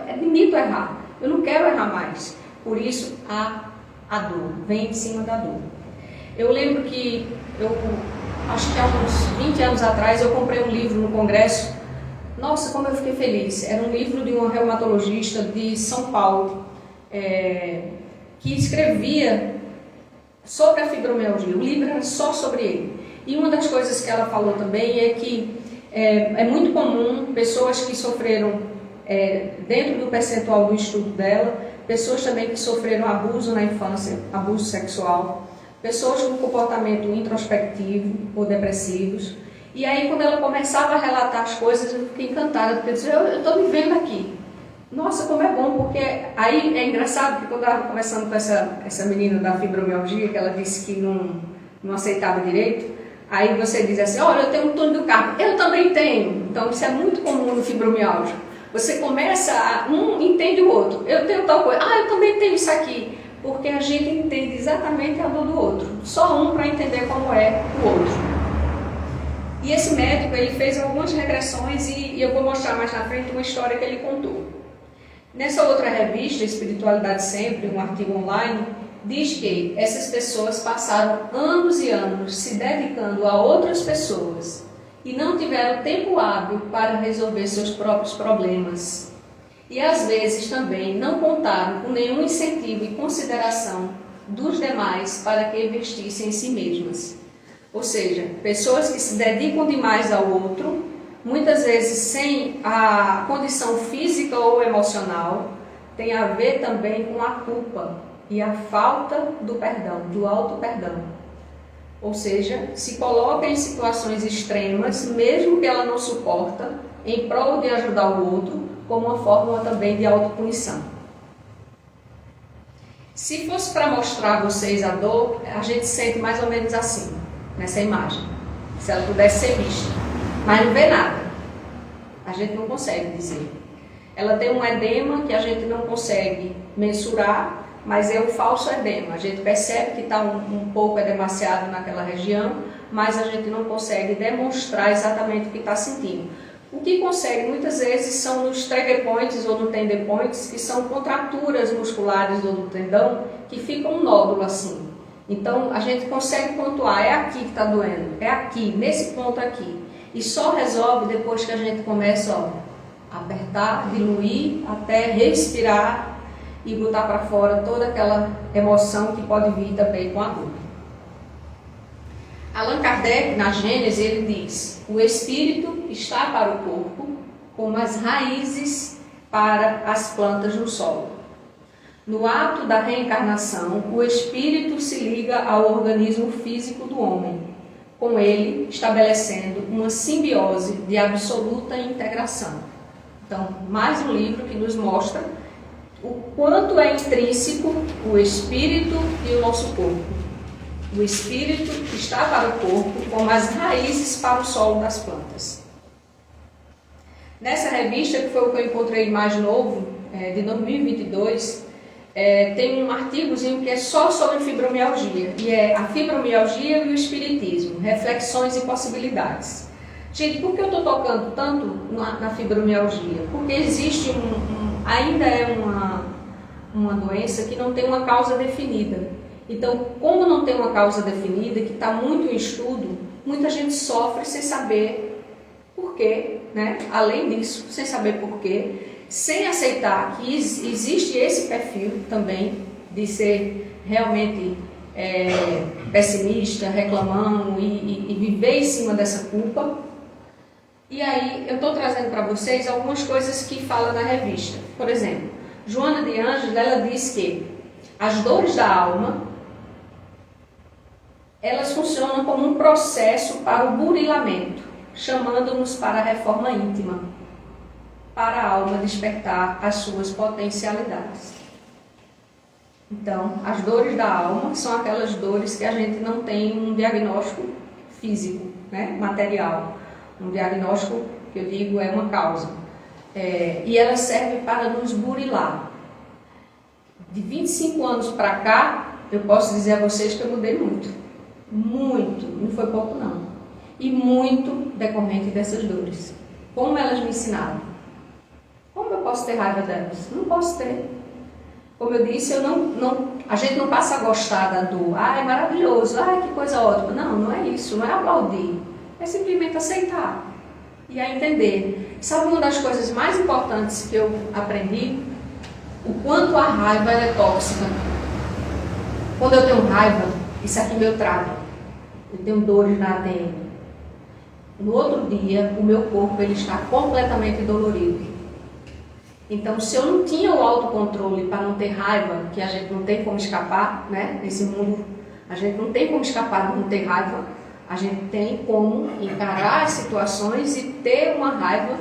admito errar. Eu não quero errar mais. Por isso, a dor vem de cima da dor. Eu lembro que, acho que há uns 20 anos atrás, eu comprei um livro no congresso. Nossa, como eu fiquei feliz. Era um livro de uma reumatologista de São Paulo, que escrevia sobre a fibromialgia. O livro era só sobre ele. E uma das coisas que ela falou também é que é muito comum pessoas que sofreram, dentro do percentual do estudo dela, pessoas também que sofreram abuso na infância, abuso sexual, pessoas com comportamento introspectivo ou depressivos. E aí, quando ela começava a relatar as coisas, eu fiquei encantada, porque eu disse, eu estou me vendo aqui. Nossa, como é bom, porque aí é engraçado, porque quando eu estava conversando com essa menina da fibromialgia, que ela disse que não aceitava direito, aí você diz assim, olha, eu tenho um túnel do carpo, eu também tenho. Então, isso é muito comum no fibromialgia. Você começa, um entende o outro, eu tenho tal coisa, eu também tenho isso aqui, porque a gente entende exatamente a dor do outro, só um para entender como é o outro. E esse médico, ele fez algumas regressões e eu vou mostrar mais na frente uma história que ele contou. Nessa outra revista, Espiritualidade Sempre, um artigo online, diz que essas pessoas passaram anos e anos se dedicando a outras pessoas e não tiveram tempo hábil para resolver seus próprios problemas. E às vezes também não contaram com nenhum incentivo e consideração dos demais para que investissem em si mesmas. Ou seja, pessoas que se dedicam demais ao outro, muitas vezes sem a condição física ou emocional, tem a ver também com a culpa e a falta do perdão, do auto-perdão. Ou seja, se coloca em situações extremas, mesmo que ela não suporta, em prol de ajudar o outro, como uma forma também de autopunição. Se fosse para mostrar a vocês a dor, a gente sente mais ou menos assim, nessa imagem, se ela pudesse ser vista, mas não vê nada, a gente não consegue dizer. Ela tem um edema que a gente não consegue mensurar, mas é um falso edema, a gente percebe que está um pouco edemaciado naquela região, mas a gente não consegue demonstrar exatamente o que está sentindo. O que consegue muitas vezes são nos trigger points ou no tender points, que são contraturas musculares do tendão, que ficam um nódulo assim. Então, a gente consegue pontuar, é aqui que está doendo, é aqui, nesse ponto aqui. E só resolve depois que a gente começa a apertar, diluir, até respirar e botar para fora toda aquela emoção que pode vir também com a dor. Allan Kardec, na Gênese, ele diz, o espírito está para o corpo como as raízes para as plantas no solo. No ato da reencarnação, o espírito se liga ao organismo físico do homem, com ele estabelecendo uma simbiose de absoluta integração. Então, mais um livro que nos mostra o quanto é intrínseco o espírito e o nosso corpo. O espírito está para o corpo como as raízes para o solo das plantas. Nessa revista, que foi o que eu encontrei mais novo, de 2022, tem um artigozinho que é só sobre fibromialgia, e é a fibromialgia e o espiritismo, reflexões e possibilidades. Gente, por que eu estou tocando tanto na fibromialgia? Porque existe ainda é uma doença que não tem uma causa definida. Então, como não tem uma causa definida, que está muito em estudo, muita gente sofre sem saber por quê, né? Além disso, sem saber por quê, sem aceitar que existe esse perfil também de ser realmente pessimista, reclamão e viver em cima dessa culpa. E aí, eu estou trazendo para vocês algumas coisas que fala na revista. Por exemplo, Joana de Ângeles, ela diz que as dores da alma, elas funcionam como um processo para o burilamento, chamando-nos para a reforma íntima, para a alma despertar as suas potencialidades. Então, as dores da alma são aquelas dores que a gente não tem um diagnóstico físico, né, material. Um diagnóstico, que eu digo, é uma causa. E elas servem para nos burilar. De 25 anos para cá, eu posso dizer a vocês que eu mudei muito. Muito, não foi pouco não. E muito decorrente dessas dores. Como elas me ensinaram? Como eu posso ter raiva delas? Não posso ter. Como eu disse, a gente não passa a gostar da dor. É maravilhoso, que coisa ótima. Não é isso, não é aplaudir. É simplesmente aceitar e a entender. Sabe uma das coisas mais importantes que eu aprendi? O quanto a raiva é tóxica. Quando eu tenho raiva, isso aqui meu trago, eu tenho dores na ADM. No outro dia, o meu corpo ele está completamente dolorido. Então, se eu não tinha o autocontrole para não ter raiva, que a gente não tem como escapar, né? Nesse mundo, a gente não tem como escapar de não ter raiva, a gente tem como encarar as situações e ter uma raiva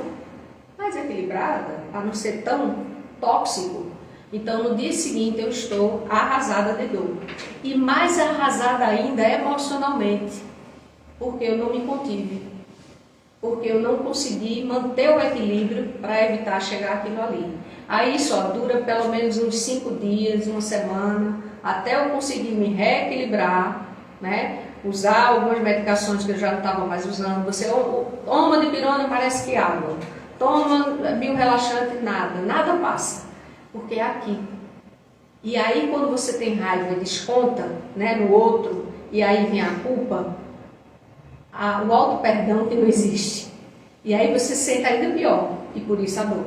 mais equilibrada, para não ser tão tóxico. Então, no dia seguinte, eu estou arrasada de dor. E mais arrasada ainda emocionalmente, porque eu não me contive. Porque eu não consegui manter o equilíbrio para evitar chegar aquilo ali. Aí só dura pelo menos uns 5 dias, uma semana, até eu conseguir me reequilibrar, né? Usar algumas medicações que eu já não estava mais usando. Você toma dipirona, parece que água. Toma biorrelaxante, nada passa. Porque é aqui. E aí quando você tem raiva e desconta, né, no outro, e aí vem a culpa, o auto-perdão que não existe. E aí você sente ainda pior, e por isso a dor.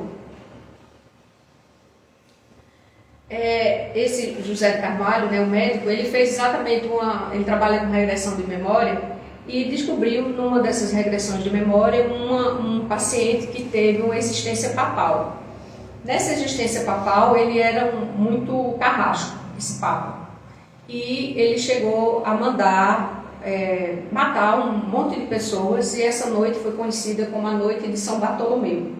Esse José de Carvalho, né, o médico, ele fez exatamente ele trabalha com regressão de memória e descobriu numa dessas regressões de memória um paciente que teve uma existência papal. Nessa existência papal ele era muito carrasco, esse papa, e ele chegou a mandar matar um monte de pessoas, e essa noite foi conhecida como a noite de São Bartolomeu.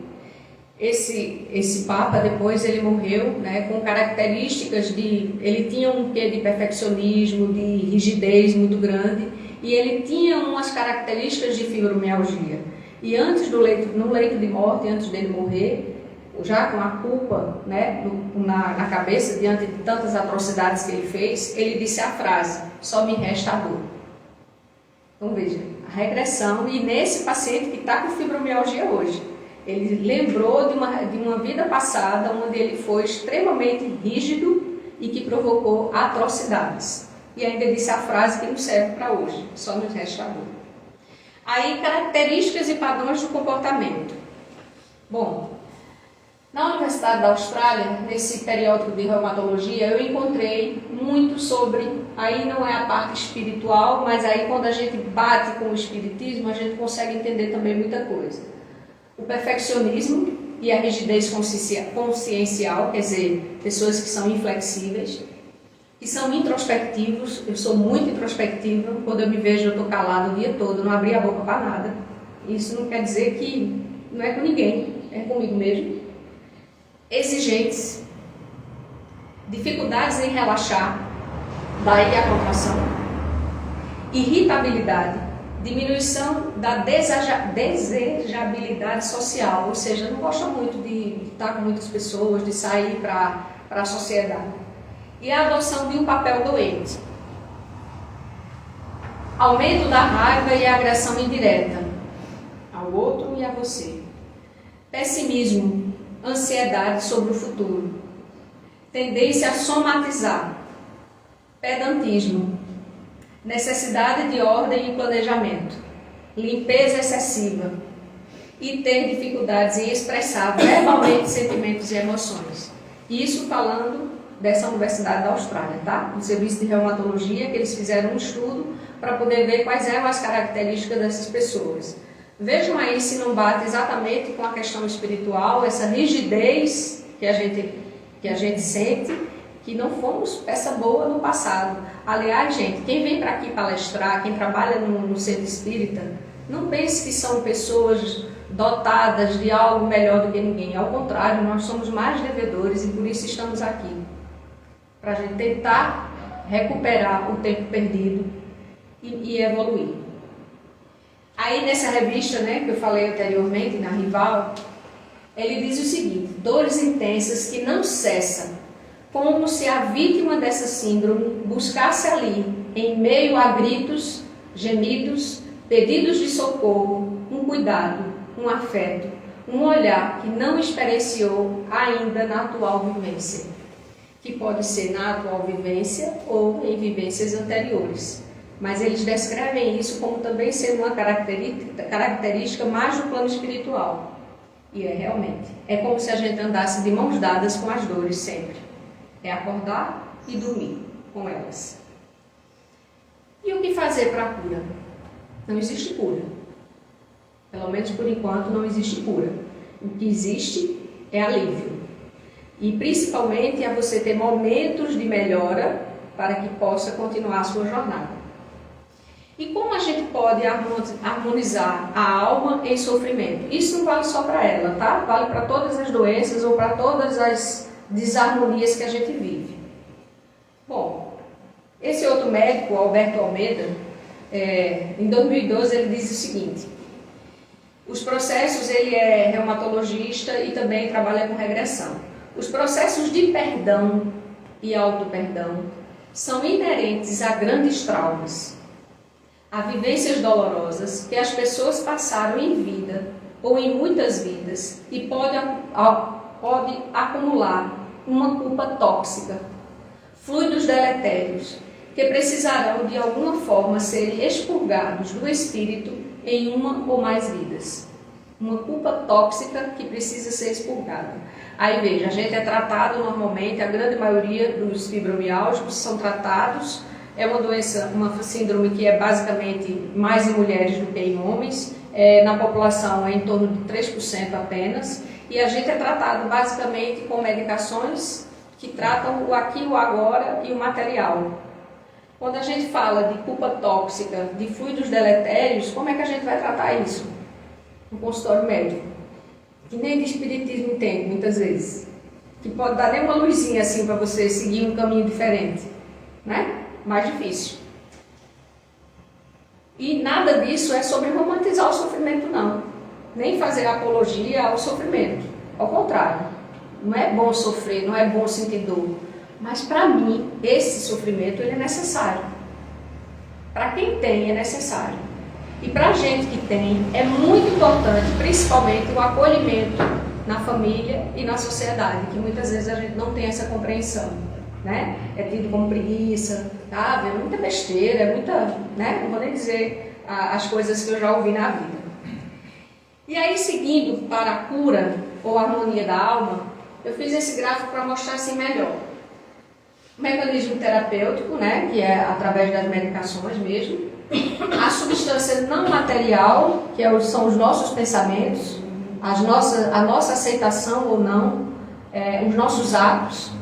Esse Papa depois ele morreu, né, com características ele tinha um quê de perfeccionismo, de rigidez muito grande, e ele tinha umas características de fibromialgia. E antes no leito de morte, antes dele morrer, já com a culpa, né, na cabeça diante de tantas atrocidades que ele fez, ele disse a frase: só me resta a dor. Então veja, a regressão, e nesse paciente que está com fibromialgia hoje, ele lembrou de uma vida passada onde ele foi extremamente rígido e que provocou atrocidades. E ainda disse a frase que nos serve para hoje: só nos resta a dor. Aí, características e padrões do comportamento. Bom, na Universidade da Austrália, nesse periódico de reumatologia, eu encontrei muito sobre, aí não é a parte espiritual, mas aí quando a gente bate com o espiritismo, a gente consegue entender também muita coisa. O perfeccionismo e a rigidez consciencial, quer dizer, pessoas que são inflexíveis, que são introspectivos. Eu sou muito introspectiva, quando eu me vejo eu estou calada o dia todo, não abri a boca para nada. Isso não quer dizer que não é com ninguém, é comigo mesmo. Exigentes, dificuldades em relaxar, daí a contração, irritabilidade, diminuição da desejabilidade social, ou seja, não gosta muito de estar com muitas pessoas, de sair para a sociedade, e a adoção de um papel doente, aumento da raiva e a agressão indireta ao outro e a você, pessimismo, ansiedade sobre o futuro, tendência a somatizar, pedantismo, necessidade de ordem e planejamento, limpeza excessiva e ter dificuldades em expressar verbalmente sentimentos e emoções. Isso falando dessa Universidade da Austrália, tá? No serviço de reumatologia, que eles fizeram um estudo para poder ver quais eram as características dessas pessoas. Vejam aí se não bate exatamente com a questão espiritual, essa rigidez que a gente sente, que não fomos peça boa no passado. Aliás, gente, quem vem para aqui palestrar, quem trabalha no centro espírita, não pense que são pessoas dotadas de algo melhor do que ninguém. Ao contrário, nós somos mais devedores e por isso estamos aqui. Para a gente tentar recuperar o tempo perdido e evoluir. Aí nessa revista, né, que eu falei anteriormente, na Rival, ele diz o seguinte: dores intensas que não cessam, como se a vítima dessa síndrome buscasse ali, em meio a gritos, gemidos, pedidos de socorro, um cuidado, um afeto, um olhar que não experienciou ainda na atual vivência, que pode ser na atual vivência ou em vivências anteriores. Mas eles descrevem isso como também sendo uma característica mais do plano espiritual. E é realmente. É como se a gente andasse de mãos dadas com as dores sempre. É acordar e dormir com elas. E o que fazer para a cura? Não existe cura. Pelo menos por enquanto não existe cura. O que existe é alívio. E principalmente é você ter momentos de melhora para que possa continuar a sua jornada. E como a gente pode harmonizar a alma em sofrimento? Isso não vale só para ela, tá? Vale para todas as doenças ou para todas as desarmonias que a gente vive. Bom, esse outro médico, Alberto Almeida, em 2012 ele diz o seguinte: os processos, ele é reumatologista e também trabalha com regressão. Os processos de perdão e auto-perdão são inerentes a grandes traumas, a vivências dolorosas que as pessoas passaram em vida ou em muitas vidas e pode acumular uma culpa tóxica, fluidos deletérios que precisarão de alguma forma serem expurgados do espírito em uma ou mais vidas. Uma culpa tóxica que precisa ser expurgada. Aí veja, a gente é tratado normalmente, a grande maioria dos fibromialgicos são tratados. É uma doença, uma síndrome que é basicamente mais em mulheres do que em homens. Na população é em torno de 3% apenas. E a gente é tratado basicamente com medicações que tratam o aqui, o agora e o material. Quando a gente fala de culpa tóxica, de fluidos deletérios, como é que a gente vai tratar isso? No consultório médico. Que nem de espiritismo entende, muitas vezes. Que pode dar nem uma luzinha assim para você seguir um caminho diferente. Né? Mais difícil. E nada disso é sobre romantizar o sofrimento, não. Nem fazer apologia ao sofrimento. Ao contrário. Não é bom sofrer, não é bom sentir dor. Mas para mim, esse sofrimento ele é necessário. Para quem tem, é necessário. E para a gente que tem, é muito importante, principalmente o acolhimento na família e na sociedade, que muitas vezes a gente não tem essa compreensão. Né? É tido como preguiça, tá? É muita besteira, é muita, né? Não vou nem dizer as coisas que eu já ouvi na vida. E aí, seguindo para a cura ou a harmonia da alma, eu fiz esse gráfico para mostrar assim melhor. O mecanismo terapêutico, né? Que é através das medicações mesmo. A substância não material, que são os nossos pensamentos, a nossa aceitação ou não, os nossos atos.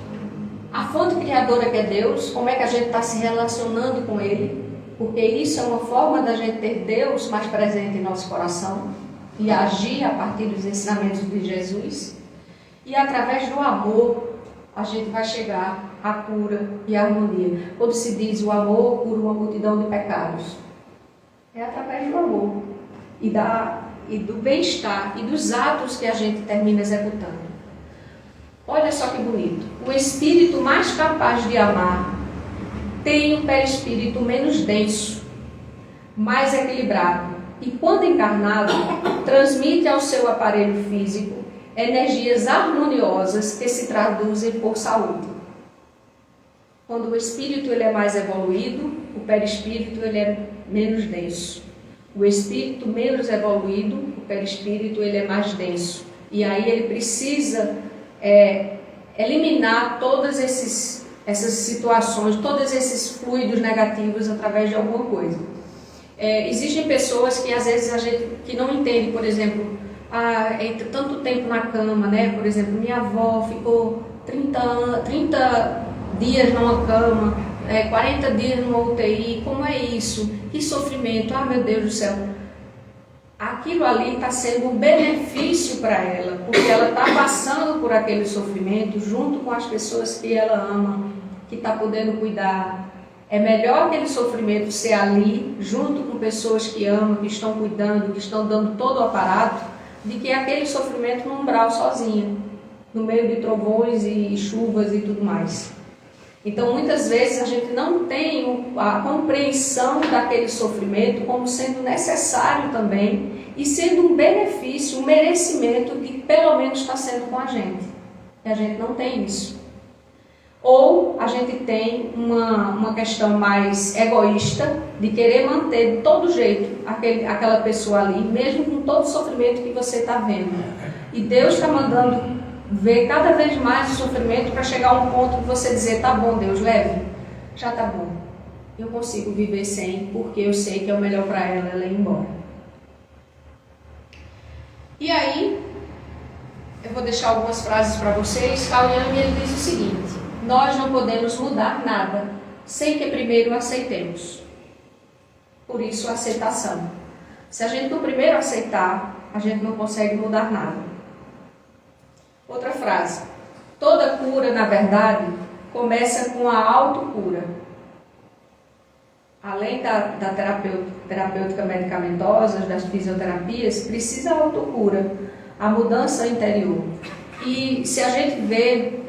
A fonte criadora que é Deus, como é que a gente está se relacionando com Ele, porque isso é uma forma da gente ter Deus mais presente em nosso coração e agir a partir dos ensinamentos de Jesus. E através do amor, a gente vai chegar à cura e à harmonia. Quando se diz o amor cura uma multidão de pecados, é através do amor e do bem-estar e dos atos que a gente termina executando. Olha só que bonito. O espírito mais capaz de amar tem um perispírito menos denso, mais equilibrado e, quando encarnado, transmite ao seu aparelho físico energias harmoniosas que se traduzem por saúde. Quando o espírito ele é mais evoluído, o perispírito ele é menos denso. O espírito menos evoluído, o perispírito ele é mais denso. E aí ele precisa eliminar todas essas situações, todos esses fluidos negativos através de alguma coisa. Existem pessoas que às vezes a gente que não entende, por exemplo, entre tanto tempo na cama, né? Por exemplo, minha avó ficou 30 dias numa cama, 40 dias numa UTI, como é isso? Que sofrimento, meu Deus do céu. Aquilo ali está sendo um benefício para ela, porque ela está passando por aquele sofrimento junto com as pessoas que ela ama, que está podendo cuidar. É melhor aquele sofrimento ser ali, junto com pessoas que amam, que estão cuidando, que estão dando todo o aparato, de que aquele sofrimento no umbral sozinha, no meio de trovões e chuvas e tudo mais. Então, muitas vezes a gente não tem a compreensão daquele sofrimento como sendo necessário também e sendo um benefício, um merecimento que pelo menos está sendo com a gente. E a gente não tem isso. Ou a gente tem uma questão mais egoísta de querer manter de todo jeito aquela pessoa ali, mesmo com todo o sofrimento que você está vendo. E Deus está mandando ver cada vez mais o sofrimento para chegar a um ponto de você dizer, tá bom Deus, leve, já tá bom. eu consigo viver sem, porque eu sei que é o melhor para ela ir embora. E aí, eu vou deixar algumas frases para vocês. Carl Jung, ele diz o seguinte: nós não podemos mudar nada sem que primeiro aceitemos. Por isso, a aceitação. Se a gente não primeiro aceitar, a gente não consegue mudar nada. Outra frase: toda cura, na verdade, começa com a autocura. Além da terapêutica medicamentosa, das fisioterapias, precisa a autocura, a mudança interior. E se a gente vê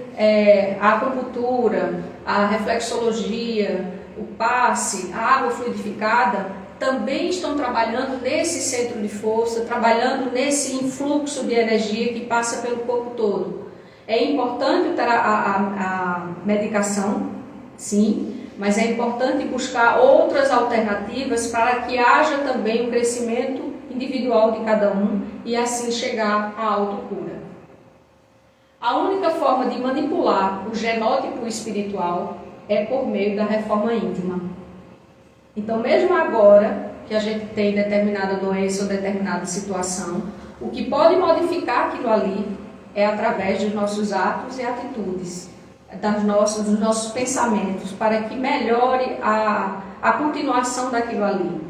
a acupuntura, a reflexologia, o passe, a água fluidificada, também estão trabalhando nesse centro de força, trabalhando nesse influxo de energia que passa pelo corpo todo. É importante a medicação, sim, mas é importante buscar outras alternativas para que haja também um crescimento individual de cada um e assim chegar à autocura. A única forma de manipular o genótipo espiritual é por meio da reforma íntima. Então, mesmo agora que a gente tem determinada doença ou determinada situação, o que pode modificar aquilo ali é através dos nossos atos e atitudes, dos nossos pensamentos, para que melhore a continuação daquilo ali.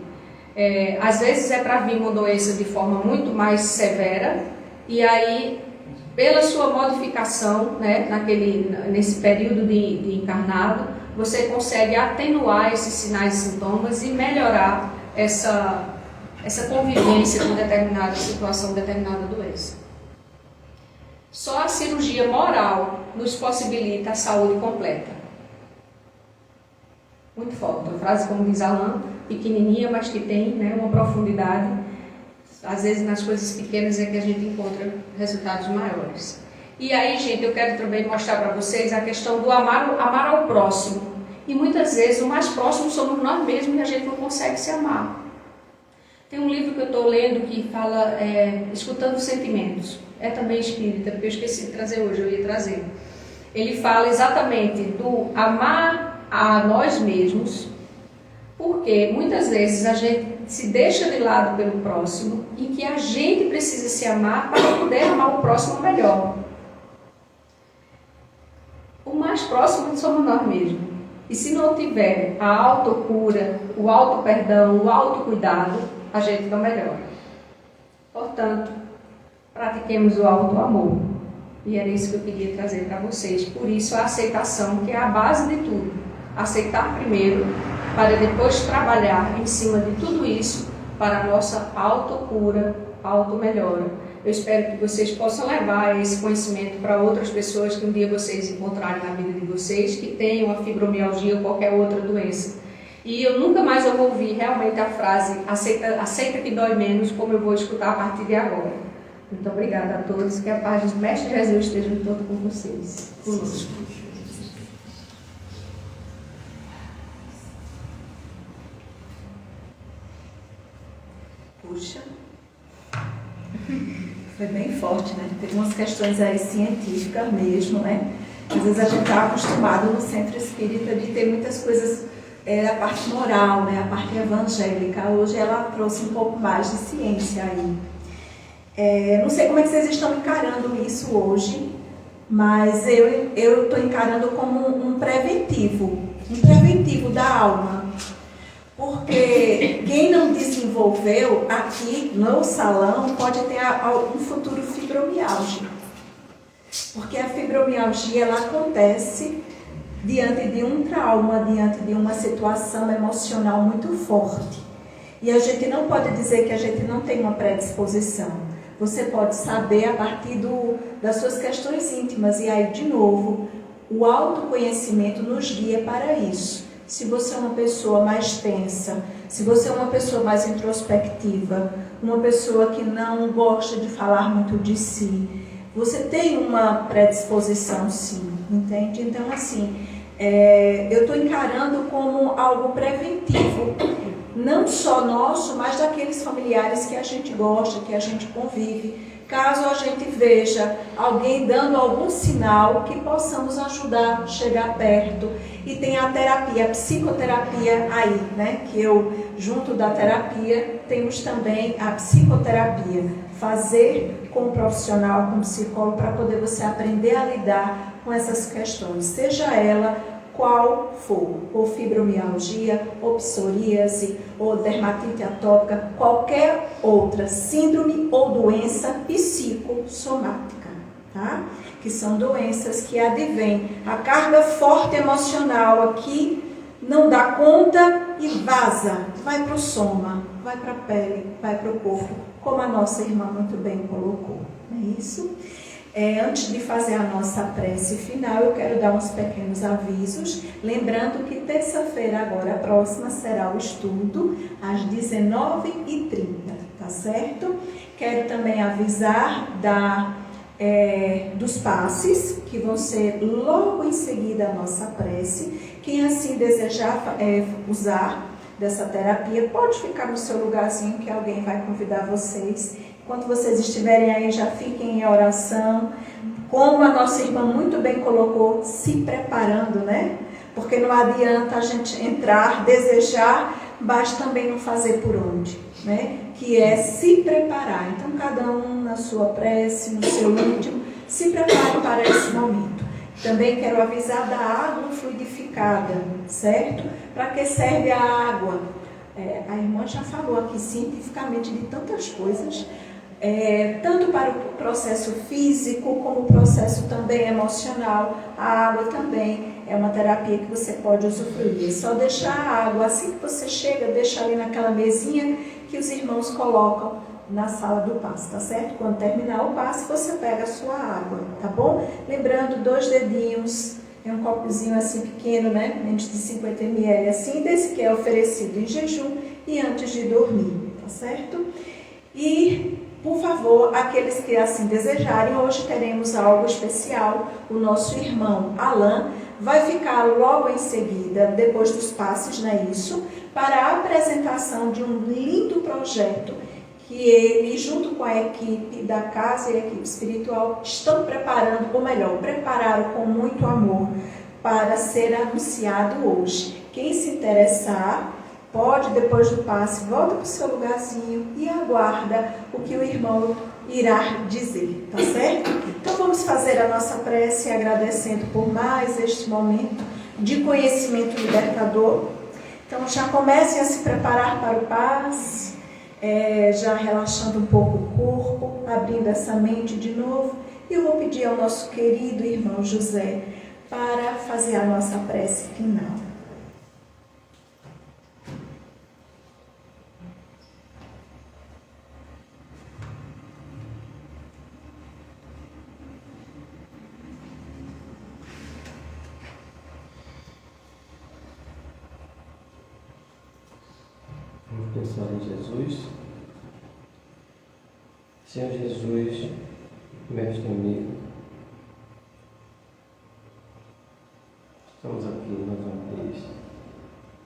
Às vezes é para vir uma doença de forma muito mais severa, e aí, pela sua modificação, né, nesse período de encarnado, você consegue atenuar esses sinais e sintomas e melhorar essa convivência com determinada situação, determinada doença. Só a cirurgia moral nos possibilita a saúde completa. Muito forte. Uma frase, como diz Alain, pequenininha, mas que tem, né, uma profundidade. Às vezes, nas coisas pequenas é que a gente encontra resultados maiores. E aí, gente, eu quero também mostrar para vocês a questão do amar ao próximo. E muitas vezes o mais próximo somos nós mesmos e a gente não consegue se amar. Tem um livro que eu estou lendo que fala Escutando Sentimentos. É também espírita, porque eu esqueci de trazer hoje, eu ia trazer. Ele fala exatamente do amar a nós mesmos, porque muitas vezes a gente se deixa de lado pelo próximo e que a gente precisa se amar para poder amar o próximo melhor. O mais próximo somos nós mesmos. E se não tiver a autocura, o auto-perdão, o autocuidado, a gente não melhora. Portanto, pratiquemos o auto-amor. E era isso que eu queria trazer para vocês. Por isso, a aceitação, que é a base de tudo. Aceitar primeiro, para depois trabalhar em cima de tudo isso, para a nossa autocura, auto-melhora. Eu espero que vocês possam levar esse conhecimento para outras pessoas que um dia vocês encontrarem na vida de vocês, que tenham a fibromialgia ou qualquer outra doença. E eu nunca mais vou ouvir realmente a frase aceita que dói menos, como eu vou escutar a partir de agora. Muito obrigada a todos, que a paz do Mestre Jesus esteja todo com vocês. Conosco. Puxa, foi bem forte, né? Teve umas questões aí científicas mesmo, né? Às vezes a gente está acostumado no centro espírita de ter muitas coisas, a parte moral, né? A parte evangélica. Hoje ela trouxe um pouco mais de ciência aí. Não sei como é que vocês estão encarando isso hoje, mas eu estou encarando como um preventivo da alma. Porque quem não desenvolveu aqui no salão pode ter um futuro fibromialgia. Porque a fibromialgia ela acontece diante de um trauma, diante de uma situação emocional muito forte. E a gente não pode dizer que a gente não tem uma predisposição. Você pode saber a partir das suas questões íntimas. E aí, de novo, o autoconhecimento nos guia para isso. Se você é uma pessoa mais tensa, se você é uma pessoa mais introspectiva, uma pessoa que não gosta de falar muito de si, você tem uma predisposição sim, entende? Então, assim, eu estou encarando como algo preventivo, não só nosso, mas daqueles familiares que a gente gosta, que a gente convive. Caso a gente veja alguém dando algum sinal, que possamos ajudar, chegar perto. E tem a terapia, a psicoterapia aí, né? Que eu, junto da terapia, temos também a psicoterapia. Fazer com um profissional, com um psicólogo, para poder você aprender a lidar com essas questões. Seja ela qual for, ou fibromialgia, ou psoríase, ou dermatite atópica, qualquer outra síndrome ou doença psicossomática, tá? Que são doenças que advêm a carga forte emocional aqui, não dá conta e vaza, vai para o soma, vai para a pele, vai para o corpo, como a nossa irmã muito bem colocou, não é isso? Antes de fazer a nossa prece final, eu quero dar uns pequenos avisos, lembrando que terça-feira agora, a próxima, será o estudo, às 19h30, tá certo? Quero também avisar dos passes, que vão ser logo em seguida a nossa prece. Quem assim desejar usar dessa terapia, pode ficar no seu lugarzinho, que alguém vai convidar vocês. Enquanto vocês estiverem aí, já fiquem em oração. Como a nossa irmã muito bem colocou, se preparando, né? Porque não adianta a gente entrar, desejar, mas também não fazer por onde, né? Que é se preparar. Então, cada um na sua prece, no seu íntimo, se prepare para esse momento. Também quero avisar da água fluidificada, certo? Para que serve a água? A irmã já falou aqui cientificamente de tantas coisas, tanto para o processo físico, como o processo também emocional. A água também é uma terapia que você pode usufruir. É só deixar a água, assim que você chega, deixa ali naquela mesinha que os irmãos colocam na sala do passe, tá certo? Quando terminar o passe, você pega a sua água, tá bom? Lembrando, 2 dedinhos, é um copozinho assim pequeno, né? Menos de 50 ml, assim, desse que é oferecido em jejum e antes de dormir, tá certo? E, por favor, aqueles que assim desejarem, hoje teremos algo especial. O nosso irmão Alain vai ficar logo em seguida, depois dos passes, não é isso? Para a apresentação de um lindo projeto que ele, junto com a equipe da casa e a equipe espiritual, estão preparando, ou melhor, prepararam com muito amor para ser anunciado hoje. Quem se interessar, pode, depois do passe, volta para o seu lugarzinho e aguarda o que o irmão irá dizer, tá certo? Então vamos fazer a nossa prece agradecendo por mais este momento de conhecimento libertador. Então já comecem a se preparar para o passe, já relaxando um pouco o corpo, abrindo essa mente de novo. E eu vou pedir ao nosso querido irmão José para fazer a nossa prece final. Vamos pensar em Jesus. Senhor Jesus, mestre amigo, estamos aqui mais uma vez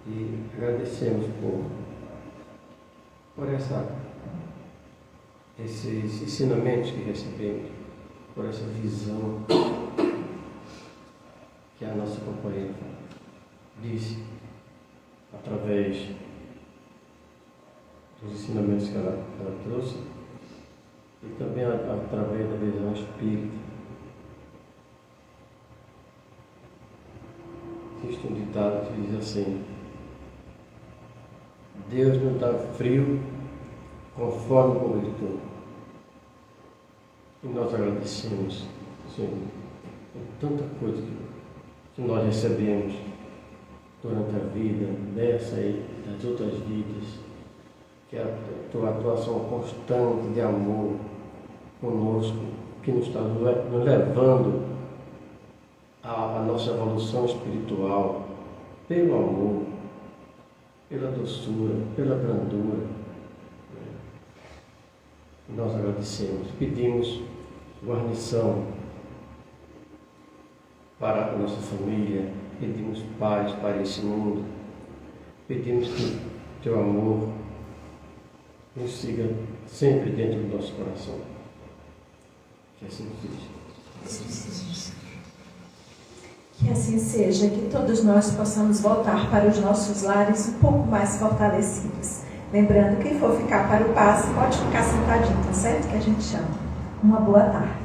e agradecemos por esses ensinamentos que recebemos, por essa visão que a nossa companheira disse através dos ensinamentos que ela trouxe e também através da visão espírita. Existe um ditado que diz assim: Deus não dá frio conforme o cobertor. E nós agradecemos, Senhor, por tanta coisa que nós recebemos durante a vida, dessa e das outras vidas, que é a tua atuação constante de amor conosco, que nos está nos levando à nossa evolução espiritual, pelo amor, pela doçura, pela brandura. Nós agradecemos, pedimos guarnição para a nossa família, pedimos paz para esse mundo, pedimos que teu amor nos siga sempre dentro do nosso coração. Que assim seja. Que assim seja, que todos nós possamos voltar para os nossos lares um pouco mais fortalecidos. Lembrando, quem for ficar para o passe, pode ficar sentadinho, tá certo? Que a gente chama. Uma boa tarde.